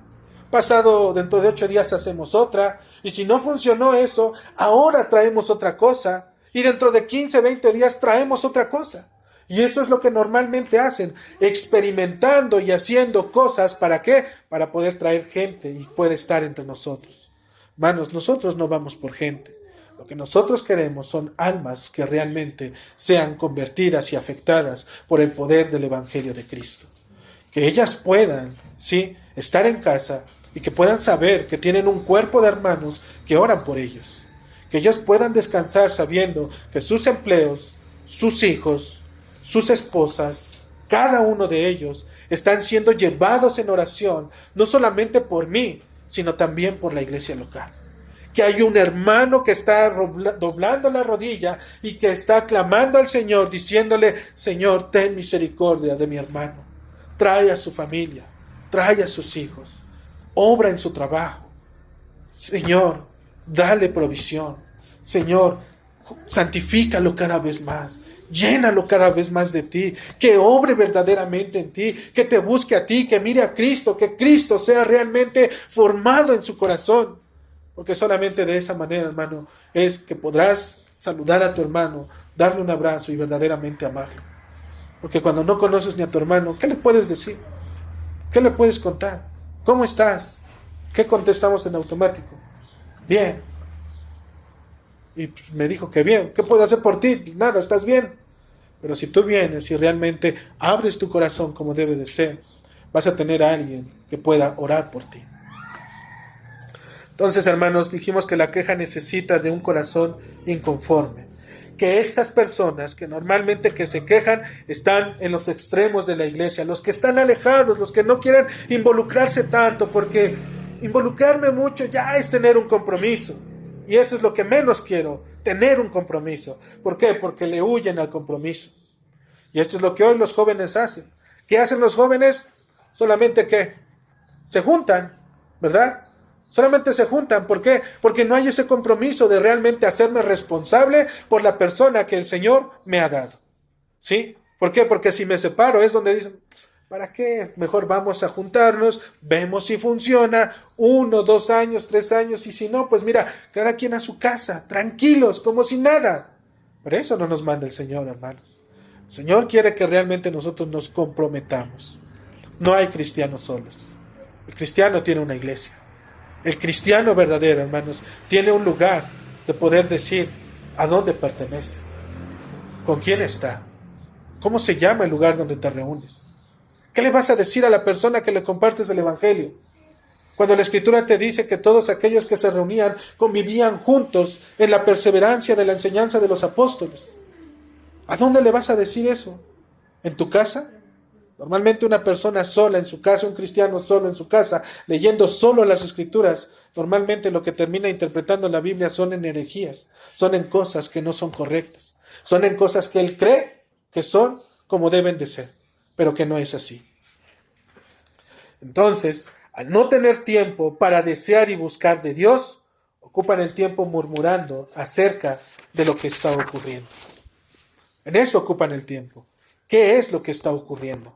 pasado dentro de 8 días hacemos otra, y si no funcionó eso, ahora traemos otra cosa, y dentro de 15, 20 días traemos otra cosa. Y eso es lo que normalmente hacen, experimentando y haciendo cosas, ¿para qué? Para poder traer gente y puede estar entre nosotros. Hermanos, nosotros no vamos por gente. Lo que nosotros queremos son almas que realmente sean convertidas y afectadas por el poder del Evangelio de Cristo. Que ellas puedan, sí, estar en casa y que puedan saber que tienen un cuerpo de hermanos que oran por ellos. Que ellos puedan descansar sabiendo que sus empleos, sus hijos, sus esposas, cada uno de ellos están siendo llevados en oración, no solamente por mí, sino también por la iglesia local. Que hay un hermano que está doblando la rodilla y que está clamando al Señor, diciéndole: Señor, ten misericordia de mi hermano. Trae a su familia, trae a sus hijos, obra en su trabajo. Señor, dale provisión. Señor, santifícalo cada vez más. Llénalo cada vez más de ti, que obre verdaderamente en ti, que te busque a ti, que mire a Cristo, que Cristo sea realmente formado en su corazón. Porque solamente de esa manera, hermano, es que podrás saludar a tu hermano, darle un abrazo y verdaderamente amarlo. Porque cuando no conoces ni a tu hermano, ¿qué le puedes decir? ¿Qué le puedes contar? ¿Cómo estás? ¿Qué contestamos en automático? Bien. Y pues me dijo que bien. ¿Qué puedo hacer por ti? Pues nada, estás bien. Pero si tú vienes y realmente abres tu corazón como debe de ser, vas a tener a alguien que pueda orar por ti. Entonces, hermanos, dijimos que la queja necesita de un corazón inconforme. Que estas personas que normalmente que se quejan están en los extremos de la iglesia, los que están alejados, los que no quieren involucrarse tanto, porque involucrarme mucho ya es tener un compromiso. Y eso es lo que menos quiero, tener un compromiso. ¿Por qué? Porque le huyen al compromiso. Y esto es lo que hoy los jóvenes hacen. ¿Qué hacen los jóvenes? Solamente que se juntan, ¿verdad? Solamente se juntan. ¿Por qué? Porque no hay ese compromiso de realmente hacerme responsable por la persona que el Señor me ha dado. ¿Sí? ¿Por qué? Porque si me separo es donde dicen, ¿para qué? Mejor vamos a juntarnos, vemos si funciona, 1, 2 años, 3 años, y si no, pues mira, cada quien a su casa, tranquilos, como si nada. Pero eso no nos manda el Señor, hermanos. El Señor quiere que realmente nosotros nos comprometamos. No hay cristianos solos. El cristiano tiene una iglesia. El cristiano verdadero, hermanos, tiene un lugar de poder decir a dónde pertenece, con quién está, cómo se llama el lugar donde te reúnes. ¿Qué le vas a decir a la persona que le compartes el Evangelio? Cuando la Escritura te dice que todos aquellos que se reunían convivían juntos en la perseverancia de la enseñanza de los apóstoles. ¿A dónde le vas a decir eso? ¿En tu casa? Normalmente una persona sola en su casa, un cristiano solo en su casa, leyendo solo las Escrituras, normalmente lo que termina interpretando la Biblia son en herejías, son en cosas que no son correctas, son en cosas que él cree que son como deben de ser, pero que no es así. Entonces, al no tener tiempo para desear y buscar de Dios, ocupan el tiempo murmurando acerca de lo que está ocurriendo. En eso ocupan el tiempo. ¿Qué es lo que está ocurriendo?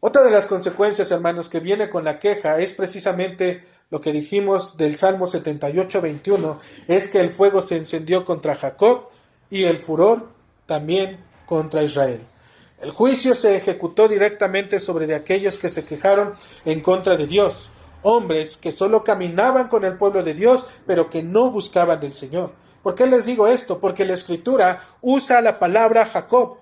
Otra de las consecuencias, hermanos, que viene con la queja es precisamente lo que dijimos del Salmo 78:21, es que el fuego se encendió contra Jacob y el furor también contra Israel. El juicio se ejecutó directamente sobre de aquellos que se quejaron en contra de Dios, hombres que solo caminaban con el pueblo de Dios, pero que no buscaban del Señor. ¿Por qué les digo esto? Porque la Escritura usa la palabra Jacob,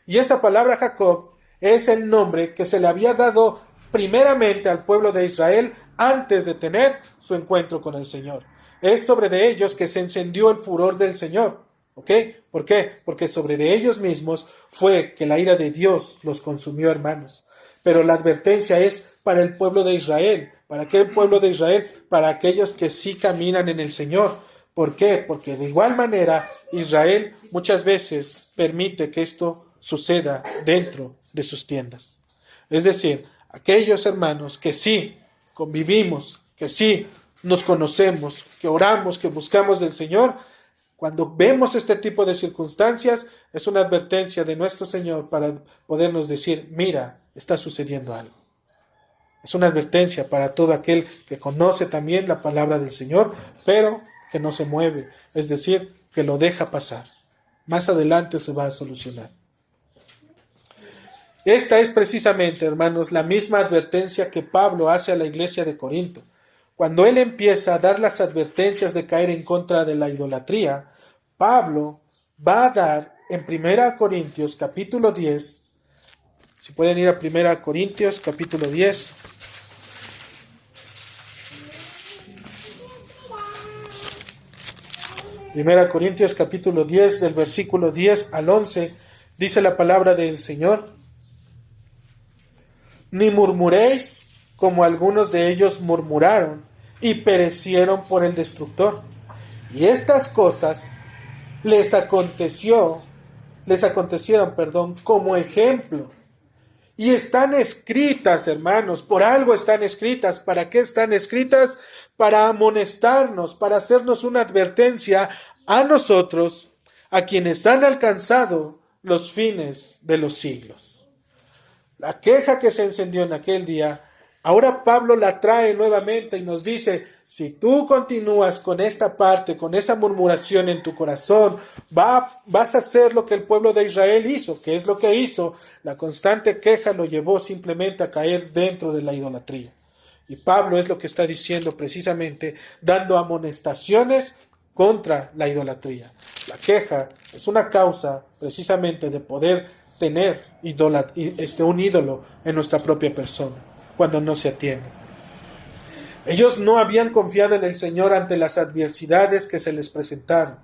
y esa palabra Jacob es el nombre que se le había dado primeramente al pueblo de Israel antes de tener su encuentro con el Señor. Es sobre de ellos que se encendió el furor del Señor. ¿Ok? ¿Por qué? Porque sobre de ellos mismos fue que la ira de Dios los consumió, hermanos. Pero la advertencia es para el pueblo de Israel. ¿Para qué el pueblo de Israel? Para aquellos que sí caminan en el Señor. ¿Por qué? Porque de igual manera Israel muchas veces permite que esto suceda dentro de sus tiendas. Es decir, aquellos hermanos que sí convivimos, que sí nos conocemos, que oramos, que buscamos del Señor, cuando vemos este tipo de circunstancias, es una advertencia de nuestro Señor para podernos decir, mira, está sucediendo algo. Es una advertencia para todo aquel que conoce también la palabra del Señor, pero que no se mueve, es decir, que lo deja pasar. Más adelante se va a solucionar. Esta es precisamente, hermanos, la misma advertencia que Pablo hace a la iglesia de Corinto. Cuando él empieza a dar las advertencias de caer en contra de la idolatría, Pablo va a dar en 1 Corintios capítulo 10, si pueden ir a 1 Corintios capítulo 10, Primera Corintios capítulo 10, del versículo 10 al 11, dice la palabra del Señor: Ni murmuréis como algunos de ellos murmuraron y perecieron por el destructor. Y estas cosas les acontecieron, como ejemplo. Y están escritas, hermanos, por algo están escritas. ¿Para qué están escritas? Para amonestarnos, para hacernos una advertencia a nosotros, a quienes han alcanzado los fines de los siglos. La queja que se encendió en aquel día, ahora Pablo la trae nuevamente y nos dice, si tú continúas con esta parte, con esa murmuración en tu corazón, vas a hacer lo que el pueblo de Israel hizo. ¿Qué es lo que hizo? La constante queja lo llevó simplemente a caer dentro de la idolatría. Y Pablo es lo que está diciendo precisamente, dando amonestaciones contra la idolatría. La queja es una causa precisamente de poder tener un ídolo en nuestra propia persona, cuando no se atiende. Ellos no habían confiado en el Señor ante las adversidades que se les presentaron.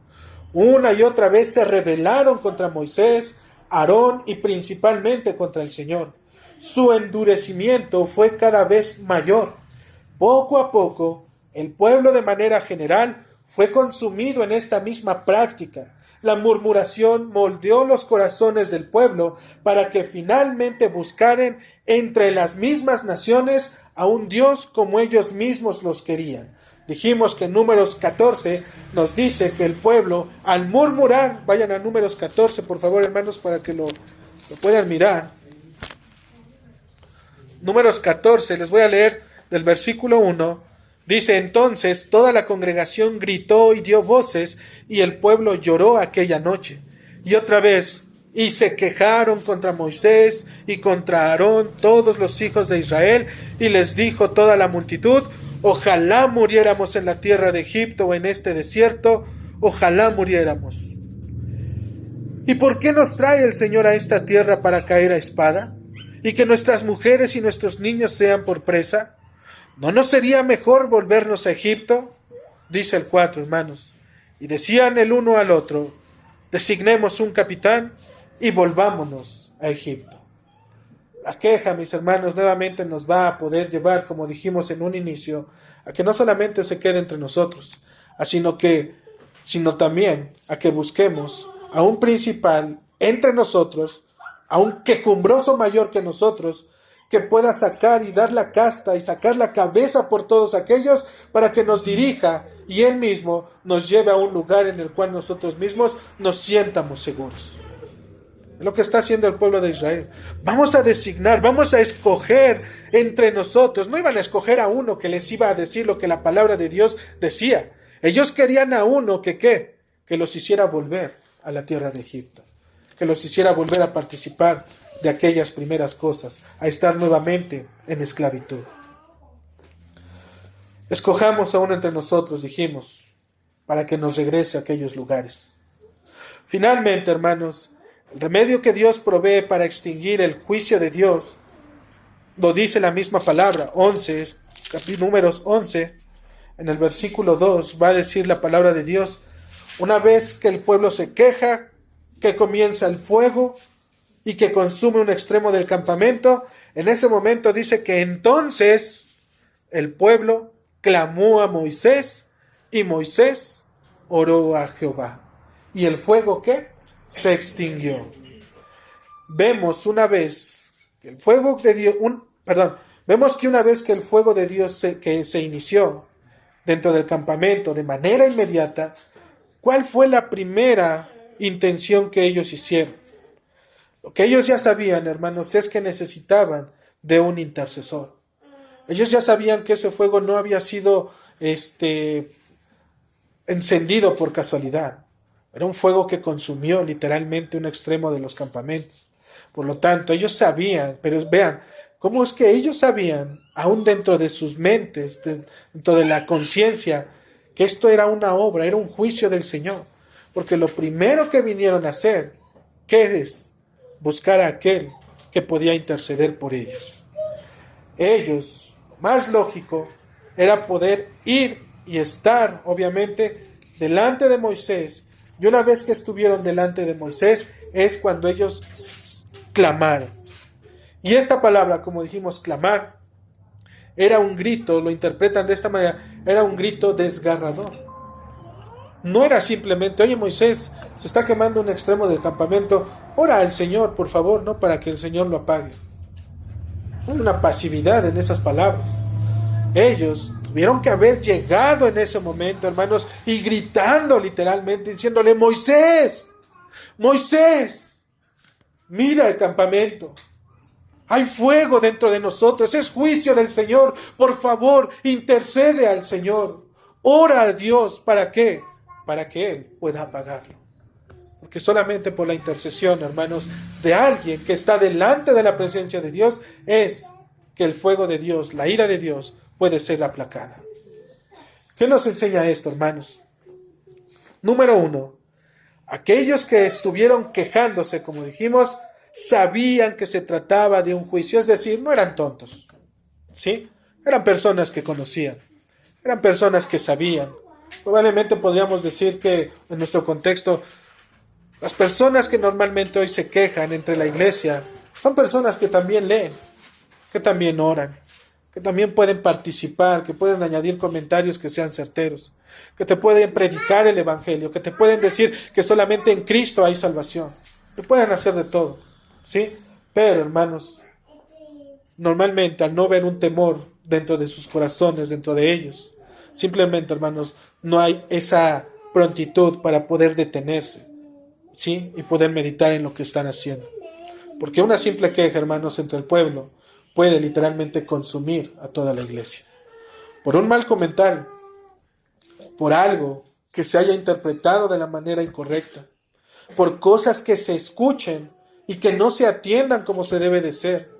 Una y otra vez se rebelaron contra Moisés, Aarón y principalmente contra el Señor. Su endurecimiento fue cada vez mayor. Poco a poco El pueblo de manera general fue consumido en esta misma práctica. La murmuración moldeó los corazones del pueblo para que finalmente buscaran entre las mismas naciones a un Dios como ellos mismos los querían. Dijimos que en Números 14 nos dice que el pueblo, al murmurar, vayan a Números 14, por favor, hermanos, para que lo puedan mirar. Números 14, les voy a leer del versículo 1. Dice: entonces toda la congregación gritó y dio voces, y el pueblo lloró aquella noche. Y otra vez, y se quejaron contra Moisés y contra Aarón todos los hijos de Israel, y les dijo toda la multitud: ojalá muriéramos en la tierra de Egipto o en este desierto, ojalá muriéramos. ¿Y por qué nos trae el Señor a esta tierra para caer a espada? ¿Y que nuestras mujeres y nuestros niños sean por presa? ¿No nos sería mejor volvernos a Egipto? Dice el 4, hermanos. Y decían el uno al otro: designemos un capitán y volvámonos a Egipto. La queja, mis hermanos, nuevamente nos va a poder llevar, como dijimos en un inicio, a que no solamente se quede entre nosotros, sino también a que busquemos a un principal entre nosotros, a un quejumbroso mayor que nosotros, que pueda sacar y dar la casta y sacar la cabeza por todos aquellos, para que nos dirija y Él mismo nos lleve a un lugar en el cual nosotros mismos nos sientamos seguros. Es lo que está haciendo el pueblo de Israel. Vamos a designar, vamos a escoger entre nosotros. No iban a escoger a uno que les iba a decir lo que la palabra de Dios decía. Ellos querían a uno que los hiciera volver a la tierra de Egipto, que los hiciera volver a participar de aquellas primeras cosas, a estar nuevamente en esclavitud. Escojamos a uno entre nosotros, dijimos, para que nos regrese a aquellos lugares. Finalmente, hermanos, el remedio que Dios provee para extinguir el juicio de Dios, lo dice la misma palabra, Números 11, en el versículo 2, va a decir la palabra de Dios: una vez que el pueblo se queja, que comienza el fuego y que consume un extremo del campamento, en ese momento dice que entonces el pueblo clamó a Moisés y Moisés oró a Jehová. ¿Y el fuego qué? Se extinguió. Vemos una vez que el fuego de Dios, vemos que una vez que el fuego de Dios se inició dentro del campamento de manera inmediata, ¿cuál fue la primera intención que ellos hicieron? Lo que ellos ya sabían, hermanos, es que necesitaban de un intercesor. Ellos ya sabían que ese fuego no había sido encendido por casualidad. Era un fuego que consumió literalmente un extremo de los campamentos. Por lo tanto, ellos sabían, pero vean, ¿cómo es que ellos sabían, aún dentro de sus mentes, dentro de la conciencia, que esto era una obra, era un juicio del Señor? Porque lo primero que vinieron a hacer, ¿qué es? Buscar a aquel que podía interceder por ellos. Ellos, lo más lógico, era poder ir y estar, obviamente, delante de Moisés. Y una vez que estuvieron delante de Moisés, es cuando ellos clamaron. Y esta palabra, como dijimos, clamar, era un grito, lo interpretan de esta manera, era un grito desgarrador. No era simplemente: oye, Moisés, se está quemando un extremo del campamento, ora al Señor, por favor, no para que el Señor lo apague. Hay una pasividad en esas palabras. Ellos tuvieron que haber llegado en ese momento, hermanos, y gritando literalmente, diciéndole: Moisés, Moisés, mira el campamento. Hay fuego dentro de nosotros, es juicio del Señor. Por favor, intercede al Señor. Ora a Dios, ¿para qué? Para que Él pueda apagarlo. Porque solamente por la intercesión, hermanos, de alguien que está delante de la presencia de Dios, es que el fuego de Dios, la ira de Dios, puede ser aplacada. ¿Qué nos enseña esto, hermanos? Número 1, aquellos que estuvieron quejándose, como dijimos, sabían que se trataba de un juicio, es decir, no eran tontos, ¿sí? Eran personas que conocían, eran personas que sabían. Probablemente podríamos decir que en nuestro contexto, las personas que normalmente hoy se quejan entre la iglesia son personas que también leen, que también oran, que también pueden participar, que pueden añadir comentarios que sean certeros, que te pueden predicar el Evangelio, que te pueden decir que solamente en Cristo hay salvación. Te pueden hacer de todo, ¿sí? Pero, hermanos, normalmente al no ver un temor dentro de sus corazones, dentro de ellos, simplemente, hermanos, no hay esa prontitud para poder detenerse, ¿sí? Y poder meditar en lo que están haciendo. Porque una simple queja, hermanos, entre el pueblo puede literalmente consumir a toda la iglesia. Por un mal comentario, por algo que se haya interpretado de la manera incorrecta, por cosas que se escuchen y que no se atiendan como se debe de ser.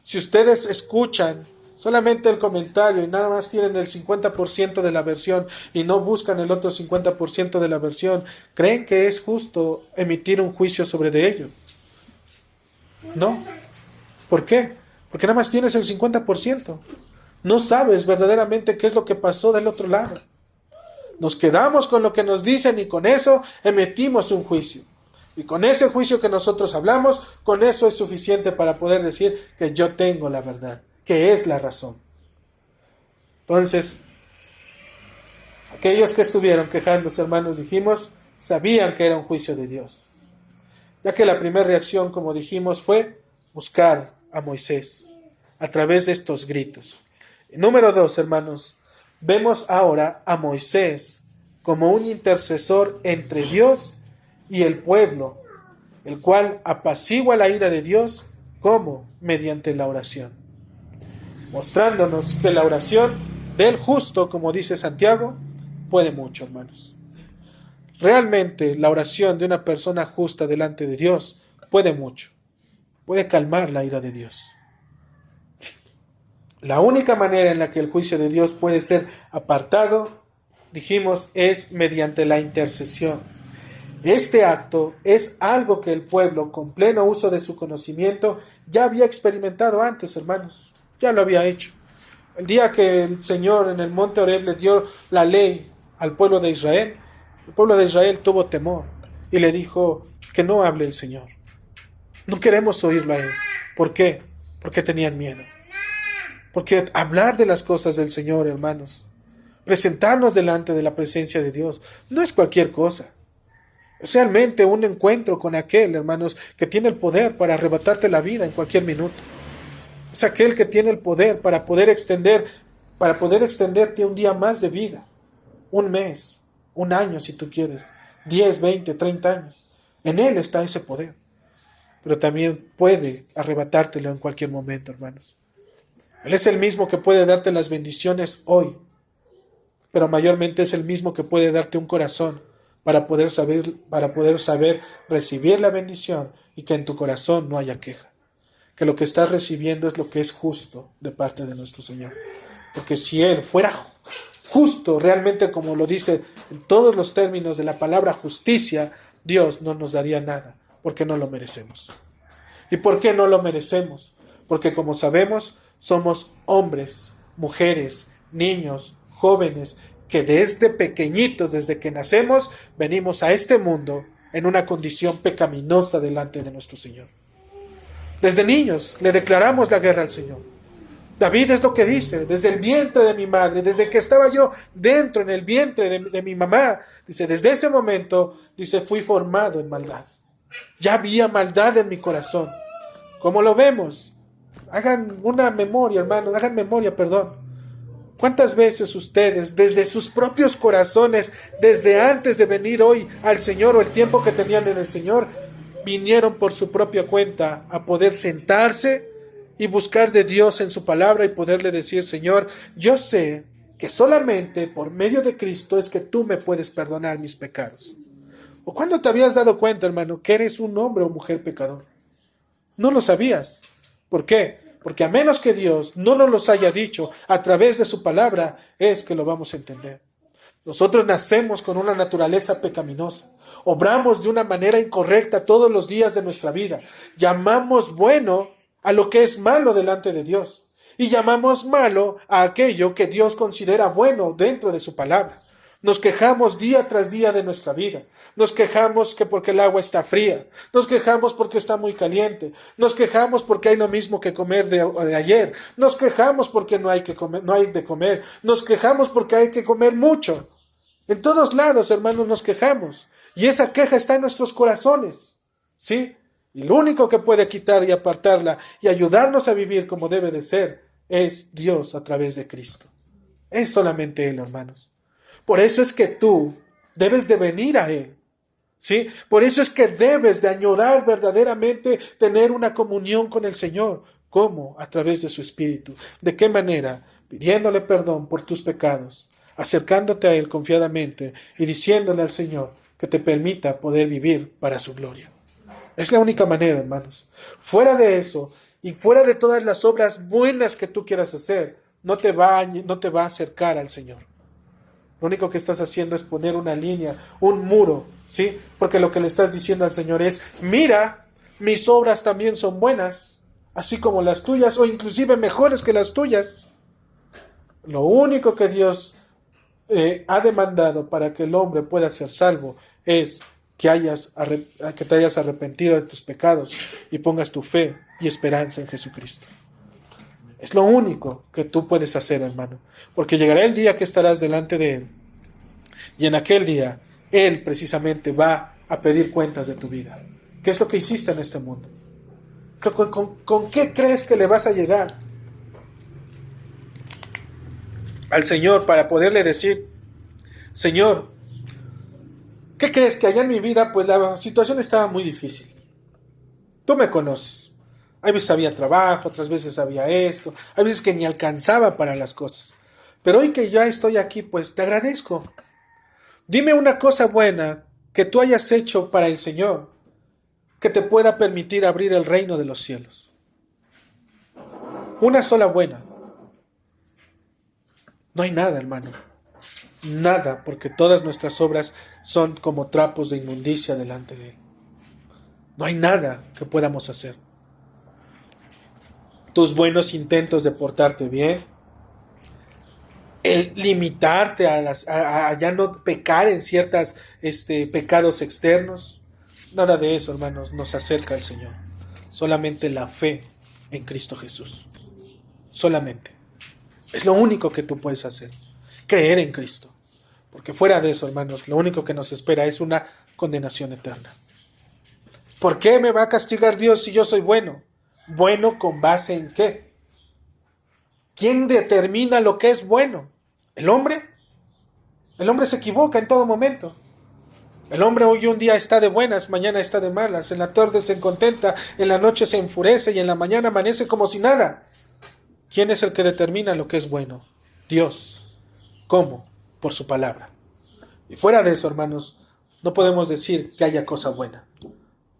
Si ustedes escuchan solamente el comentario y nada más tienen el 50% de la versión y no buscan el otro 50% de la versión, ¿creen que es justo emitir un juicio sobre de ello? No. ¿Por qué? Porque nada más tienes el 50%. No sabes verdaderamente qué es lo que pasó del otro lado. Nos quedamos con lo que nos dicen y con eso emitimos un juicio. Y con ese juicio que nosotros hablamos, con eso es suficiente para poder decir que yo tengo la verdad, que es la razón. Entonces, aquellos que estuvieron quejándose, hermanos, dijimos, sabían que era un juicio de Dios. Ya que la primera reacción, como dijimos, fue buscar a Moisés a través de estos gritos. Y número 2, hermanos, vemos ahora a Moisés como un intercesor entre Dios y el pueblo, el cual apacigua la ira de Dios, como mediante la oración, mostrándonos que la oración del justo, como dice Santiago, puede mucho, hermanos. Realmente la oración de una persona justa delante de Dios puede mucho, puede calmar la ira de Dios. La única manera en la que el juicio de Dios puede ser apartado, dijimos, es mediante la intercesión. Este acto es algo que el pueblo, con pleno uso de su conocimiento, ya había experimentado antes, hermanos. Ya lo había hecho. El día que el Señor en el monte Horeb le dio la ley al pueblo de Israel, el pueblo de Israel tuvo temor y le dijo que no hable el Señor. No queremos oírlo a Él. ¿Por qué? Porque tenían miedo. Porque hablar de las cosas del Señor, hermanos, presentarnos delante de la presencia de Dios, no es cualquier cosa. Es realmente un encuentro con aquel, hermanos, que tiene el poder para arrebatarte la vida en cualquier minuto. Es aquel que tiene el poder para poder extenderte un día más de vida, un mes, un año si tú quieres, 10, 20, 30 años. En Él está ese poder. Pero también puede arrebatártelo en cualquier momento, hermanos. Él es el mismo que puede darte las bendiciones hoy, pero mayormente es el mismo que puede darte un corazón para poder saber recibir la bendición y que en tu corazón no haya queja. Que lo que estás recibiendo es lo que es justo de parte de nuestro Señor. Porque si Él fuera justo, realmente como lo dice en todos los términos de la palabra justicia, Dios no nos daría nada, porque no lo merecemos. ¿Y por qué no lo merecemos? Porque como sabemos, somos hombres, mujeres, niños, jóvenes, que desde pequeñitos, desde que nacemos, venimos a este mundo en una condición pecaminosa delante de nuestro Señor. Desde niños le declaramos la guerra al Señor. David es lo que dice, desde el vientre de mi madre, desde que estaba yo dentro en el vientre de mi mamá, dice, desde ese momento, dice, fui formado en maldad. Ya había maldad en mi corazón. ¿Cómo lo vemos? Hagan memoria. ¿Cuántas veces ustedes, desde sus propios corazones, desde antes de venir hoy al Señor o el tiempo que tenían en el Señor, vinieron por su propia cuenta a poder sentarse y buscar de Dios en su palabra y poderle decir, Señor, yo sé que solamente por medio de Cristo es que tú me puedes perdonar mis pecados? ¿O cuándo te habías dado cuenta, hermano, que eres un hombre o mujer pecador? No lo sabías. ¿Por qué? Porque a menos que Dios no nos los haya dicho a través de su palabra, es que lo vamos a entender. Nosotros nacemos con una naturaleza pecaminosa. Obramos de una manera incorrecta todos los días de nuestra vida. Llamamos bueno a lo que es malo delante de Dios. Y llamamos malo a aquello que Dios considera bueno dentro de su palabra. Nos quejamos día tras día de nuestra vida. Nos quejamos que porque el agua está fría. Nos quejamos porque está muy caliente. Nos quejamos porque hay lo mismo que comer de ayer. Nos quejamos porque no hay de comer. Nos quejamos porque hay que comer mucho. En todos lados, hermanos, nos quejamos. Y esa queja está en nuestros corazones. ¿Sí? Y lo único que puede quitar y apartarla y ayudarnos a vivir como debe de ser es Dios a través de Cristo. Es solamente Él, hermanos. Por eso es que tú debes de venir a Él, ¿sí? Por eso es que debes de añorar verdaderamente tener una comunión con el Señor. ¿Cómo? A través de su Espíritu. ¿De qué manera? Pidiéndole perdón por tus pecados, acercándote a Él confiadamente y diciéndole al Señor que te permita poder vivir para su gloria. Es la única manera, hermanos. Fuera de eso y fuera de todas las obras buenas que tú quieras hacer, no te va a acercar al Señor. Lo único que estás haciendo es poner una línea, un muro, ¿sí? Porque lo que le estás diciendo al Señor es, mira, mis obras también son buenas, así como las tuyas, o inclusive mejores que las tuyas. Lo único que Dios ha demandado para que el hombre pueda ser salvo es que te hayas arrepentido de tus pecados y pongas tu fe y esperanza en Jesucristo. Es lo único que tú puedes hacer, hermano. Porque llegará el día que estarás delante de Él. Y en aquel día, Él precisamente va a pedir cuentas de tu vida. ¿Qué es lo que hiciste en este mundo? ¿Con qué crees que le vas a llegar al Señor para poderle decir, Señor, ¿qué crees? Que allá en mi vida, pues la situación estaba muy difícil. Tú me conoces. Hay veces había trabajo, otras veces había esto, hay veces que ni alcanzaba para las cosas. Pero hoy que ya estoy aquí, pues te agradezco. Dime una cosa buena que tú hayas hecho para el Señor, que te pueda permitir abrir el reino de los cielos. Una sola buena. No hay nada, hermano. Nada, porque todas nuestras obras son como trapos de inmundicia delante de Él. No hay nada que podamos hacer. Tus buenos intentos de portarte bien, el limitarte a ya no pecar en ciertos pecados externos, nada de eso, hermanos, nos acerca al Señor. Solamente la fe en Cristo Jesús. Solamente. Es lo único que tú puedes hacer. Creer en Cristo. Porque fuera de eso, hermanos, lo único que nos espera es una condenación eterna. ¿Por qué me va a castigar Dios si yo soy bueno? ¿Bueno con base en qué? ¿Quién determina lo que es bueno? ¿El hombre? El hombre se equivoca en todo momento. El hombre hoy un día está de buenas, mañana está de malas, en la tarde se contenta, en la noche se enfurece y en la mañana amanece como si nada. ¿Quién es el que determina lo que es bueno? Dios. ¿Cómo? Por su palabra. Y fuera de eso, hermanos, no podemos decir que haya cosa buena.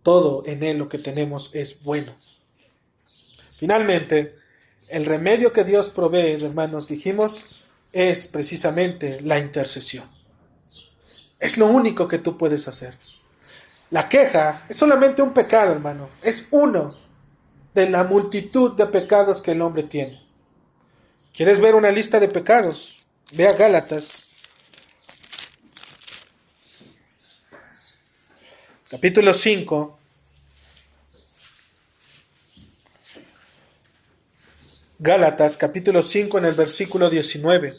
Todo en Él lo que tenemos es bueno. Finalmente, el remedio que Dios provee, hermanos, dijimos, es precisamente la intercesión. Es lo único que tú puedes hacer. La queja es solamente un pecado, hermano. Es uno de la multitud de pecados que el hombre tiene. ¿Quieres ver una lista de pecados? Ve a Gálatas, capítulo 5. Gálatas, capítulo 5, en el versículo 19.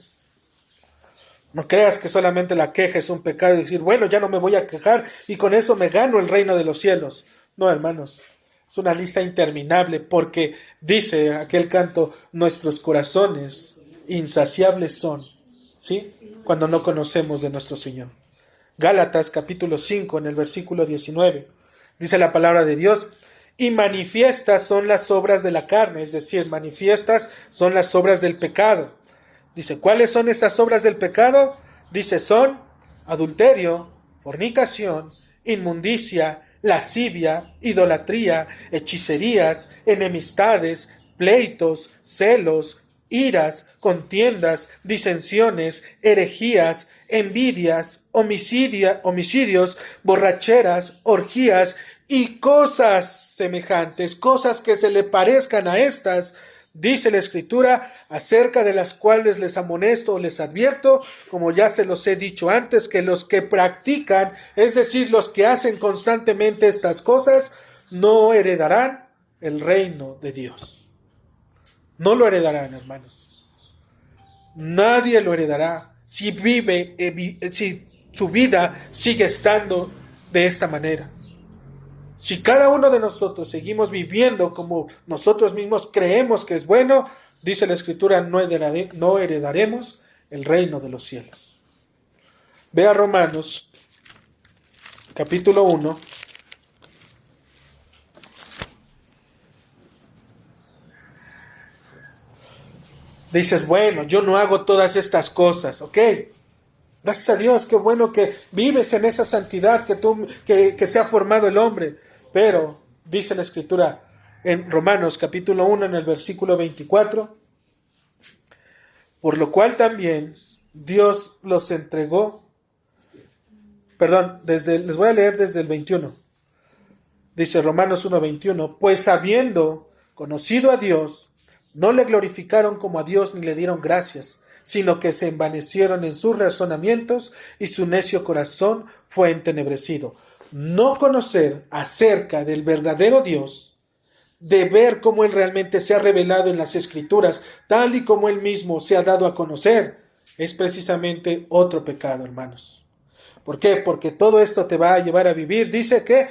No creas que solamente la queja es un pecado y decir, bueno, ya no me voy a quejar y con eso me gano el reino de los cielos. No, hermanos, es una lista interminable porque dice aquel canto, nuestros corazones insaciables son, ¿sí? Cuando no conocemos de nuestro Señor. Gálatas, capítulo 5, en el versículo 19. Dice la palabra de Dios, y manifiestas son las obras de la carne, es decir, manifiestas son las obras del pecado. Dice, ¿cuáles son estas obras del pecado? Dice, son adulterio, fornicación, inmundicia, lascivia, idolatría, hechicerías, enemistades, pleitos, celos, iras, contiendas, disensiones, herejías, envidias, homicidios, borracheras, orgías y cosas semejantes, cosas que se le parezcan a estas, dice la Escritura, acerca de las cuales les amonesto o les advierto, como ya se los he dicho antes, que los que practican, es decir, los que hacen constantemente estas cosas, no heredarán el reino de Dios. No lo heredarán, hermanos. Nadie lo heredará si si su vida sigue estando de esta manera. Si cada uno de nosotros seguimos viviendo como nosotros mismos creemos que es bueno, dice la Escritura, no heredaremos el reino de los cielos. Ve a Romanos, capítulo 1. Dices, bueno, yo no hago todas estas cosas, ¿ok? Gracias a Dios, qué bueno que vives en esa santidad que se ha formado el hombre. Pero, dice la Escritura en Romanos capítulo 1, en el versículo 24, por lo cual también Dios los entregó, les voy a leer desde el 21. Dice Romanos 1, 21, pues habiendo conocido a Dios, no le glorificaron como a Dios ni le dieron gracias, sino que se envanecieron en sus razonamientos y su necio corazón fue entenebrecido. No conocer acerca del verdadero Dios, de ver cómo Él realmente se ha revelado en las Escrituras, tal y como Él mismo se ha dado a conocer, es precisamente otro pecado, hermanos. ¿Por qué? Porque todo esto te va a llevar a vivir. Dice que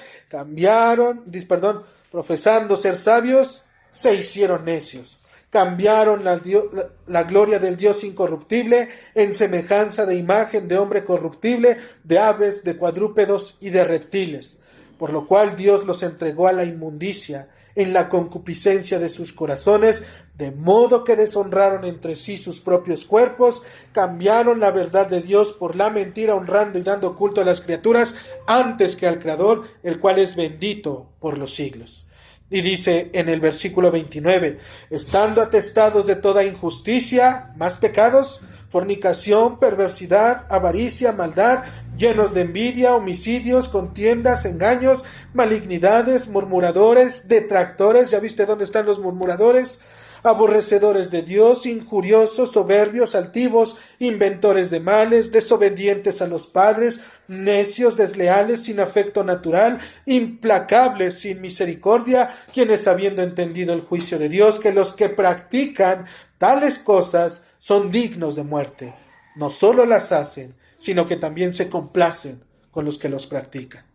profesando ser sabios, se hicieron necios. Cambiaron la gloria del Dios incorruptible en semejanza de imagen de hombre corruptible, de aves, de cuadrúpedos y de reptiles, por lo cual Dios los entregó a la inmundicia en la concupiscencia de sus corazones, de modo que deshonraron entre sí sus propios cuerpos, cambiaron la verdad de Dios por la mentira, honrando y dando culto a las criaturas antes que al Creador, el cual es bendito por los siglos. Y dice en el versículo 29, estando atestados de toda injusticia, más pecados, fornicación, perversidad, avaricia, maldad, llenos de envidia, homicidios, contiendas, engaños, malignidades, murmuradores, detractores, ¿ya viste dónde están los murmuradores? Aborrecedores de Dios, injuriosos, soberbios, altivos, inventores de males, desobedientes a los padres, necios, desleales, sin afecto natural, implacables, sin misericordia, quienes habiendo entendido el juicio de Dios, que los que practican tales cosas son dignos de muerte. No solo las hacen, sino que también se complacen con los que los practican.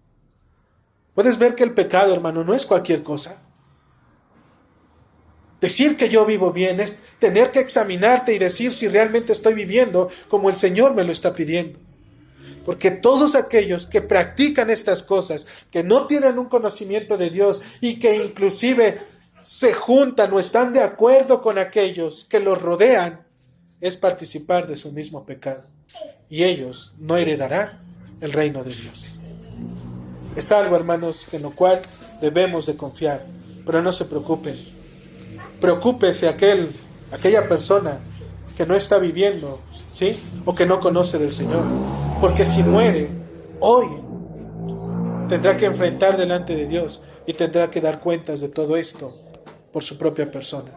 Puedes ver que el pecado, hermano, no es cualquier cosa. Decir que yo vivo bien es tener que examinarte y decir si realmente estoy viviendo como el Señor me lo está pidiendo. Porque todos aquellos que practican estas cosas, que no tienen un conocimiento de Dios y que inclusive se juntan o están de acuerdo con aquellos que los rodean, es participar de su mismo pecado. Y ellos no heredarán el reino de Dios. Es algo, hermanos, en lo cual debemos de confiar. Pero no se preocupen. Preocúpese aquella persona que no está viviendo, ¿sí? O que no conoce del Señor. Porque si muere hoy, tendrá que enfrentar delante de Dios y tendrá que dar cuentas de todo esto por su propia persona.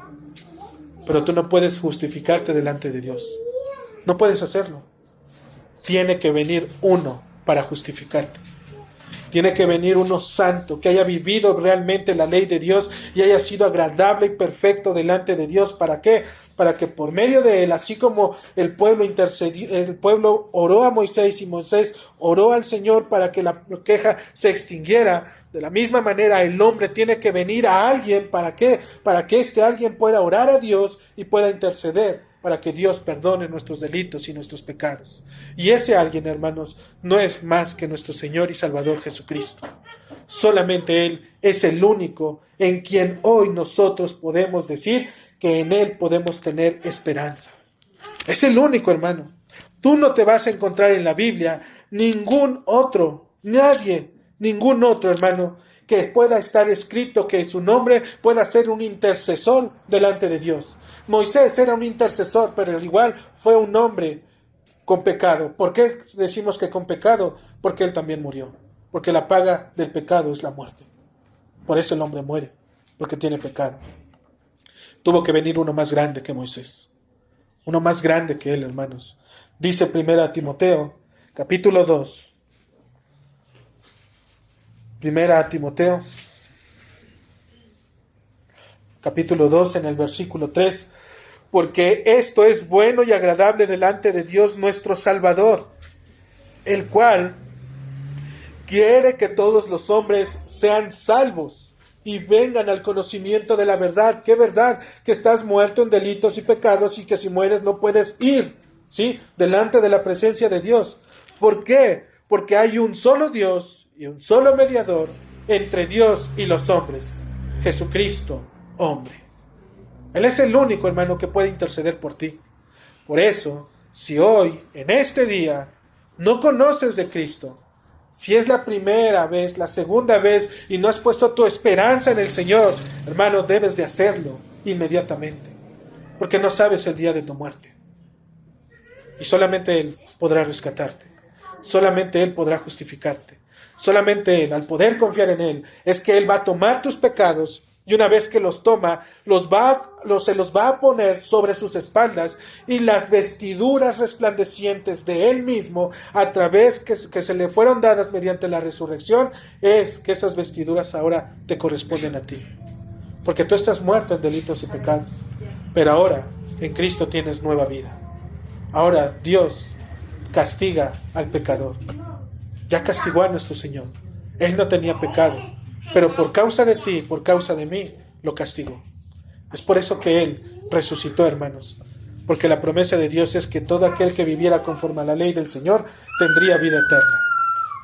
Pero tú no puedes justificarte delante de Dios. No puedes hacerlo. Tiene que venir uno para justificarte. Tiene que venir uno santo, que haya vivido realmente la ley de Dios y haya sido agradable y perfecto delante de Dios. ¿Para qué? Para que por medio de él, así como el pueblo oró a Moisés y Moisés oró al Señor para que la queja se extinguiera, de la misma manera el hombre tiene que venir a alguien. ¿Para qué? Para que este alguien pueda orar a Dios y pueda interceder, para que Dios perdone nuestros delitos y nuestros pecados. Y ese alguien, hermanos, no es más que nuestro Señor y Salvador Jesucristo. Solamente Él es el único en quien hoy nosotros podemos decir que en Él podemos tener esperanza. Es el único, hermano. Tú no te vas a encontrar en la Biblia ningún otro, ningún otro, hermano, que pueda estar escrito que su nombre pueda ser un intercesor delante de Dios. Moisés era un intercesor, pero al igual fue un hombre con pecado. ¿Por qué decimos que con pecado? Porque él también murió. Porque la paga del pecado es la muerte. Por eso el hombre muere, porque tiene pecado. tuvo que venir uno más grande que Moisés. Uno más grande que él, hermanos. Dice 1 Timoteo, capítulo 2. 1 Timoteo, capítulo 2, en el versículo 3. Porque esto es bueno y agradable delante de Dios nuestro Salvador, el cual quiere que todos los hombres sean salvos y vengan al conocimiento de la verdad. ¿Qué verdad? Que estás muerto en delitos y pecados y que si mueres no puedes ir, ¿sí?, delante de la presencia de Dios. ¿Por qué? Porque hay un solo Dios y un solo mediador entre Dios y los hombres, Jesucristo, hombre. Él es el único, hermano, que puede interceder por ti. Por eso, si hoy, en este día, no conoces de Cristo, si es la primera vez, la segunda vez, y no has puesto tu esperanza en el Señor, hermano, debes de hacerlo inmediatamente, porque no sabes el día de tu muerte. Y solamente Él podrá rescatarte. Solamente Él podrá justificarte. Solamente Él, al poder confiar en Él, es que Él va a tomar tus pecados y una vez que los toma, se los va a poner sobre sus espaldas y las vestiduras resplandecientes de Él mismo, a través que se le fueron dadas mediante la resurrección, es que esas vestiduras ahora te corresponden a ti. Porque tú estás muerto en delitos y pecados, pero ahora en Cristo tienes nueva vida. Ahora Dios castiga al pecador. Ya castigó a nuestro Señor. Él no tenía pecado, pero por causa de ti, por causa de mí, lo castigó. Es por eso que Él resucitó, hermanos. Porque la promesa de Dios es que todo aquel que viviera conforme a la ley del Señor tendría vida eterna.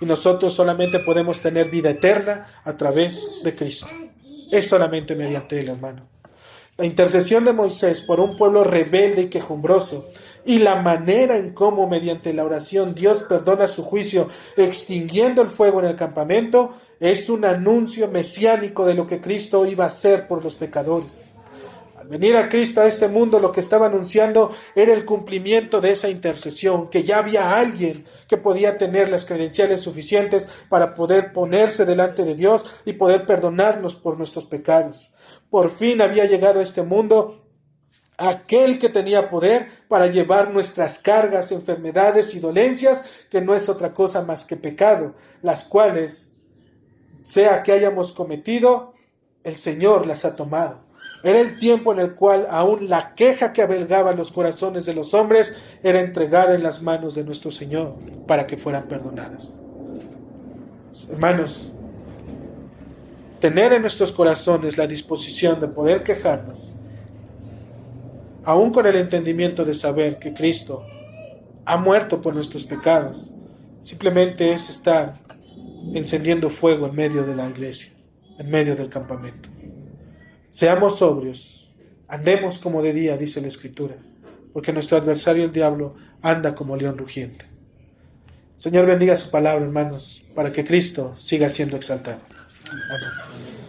Y nosotros solamente podemos tener vida eterna a través de Cristo. Es solamente mediante Él, hermano. La intercesión de Moisés por un pueblo rebelde y quejumbroso, y la manera en cómo mediante la oración Dios perdona su juicio extinguiendo el fuego en el campamento, es un anuncio mesiánico de lo que Cristo iba a hacer por los pecadores. Al venir a Cristo a este mundo, lo que estaba anunciando era el cumplimiento de esa intercesión, que ya había alguien que podía tener las credenciales suficientes para poder ponerse delante de Dios y poder perdonarnos por nuestros pecados. Por fin había llegado a este mundo aquel que tenía poder para llevar nuestras cargas, enfermedades y dolencias, que no es otra cosa más que pecado, las cuales, sea que hayamos cometido, el Señor las ha tomado. Era el tiempo en el cual aún la queja que albergaba los corazones de los hombres era entregada en las manos de nuestro Señor para que fueran perdonadas. Hermanos, tener en nuestros corazones la disposición de poder quejarnos, aún con el entendimiento de saber que Cristo ha muerto por nuestros pecados, simplemente es estar encendiendo fuego en medio de la iglesia, en medio del campamento. Seamos sobrios, andemos como de día, dice la Escritura, porque nuestro adversario el diablo anda como león rugiente. Señor, bendiga su palabra, hermanos, para que Cristo siga siendo exaltado. Amén.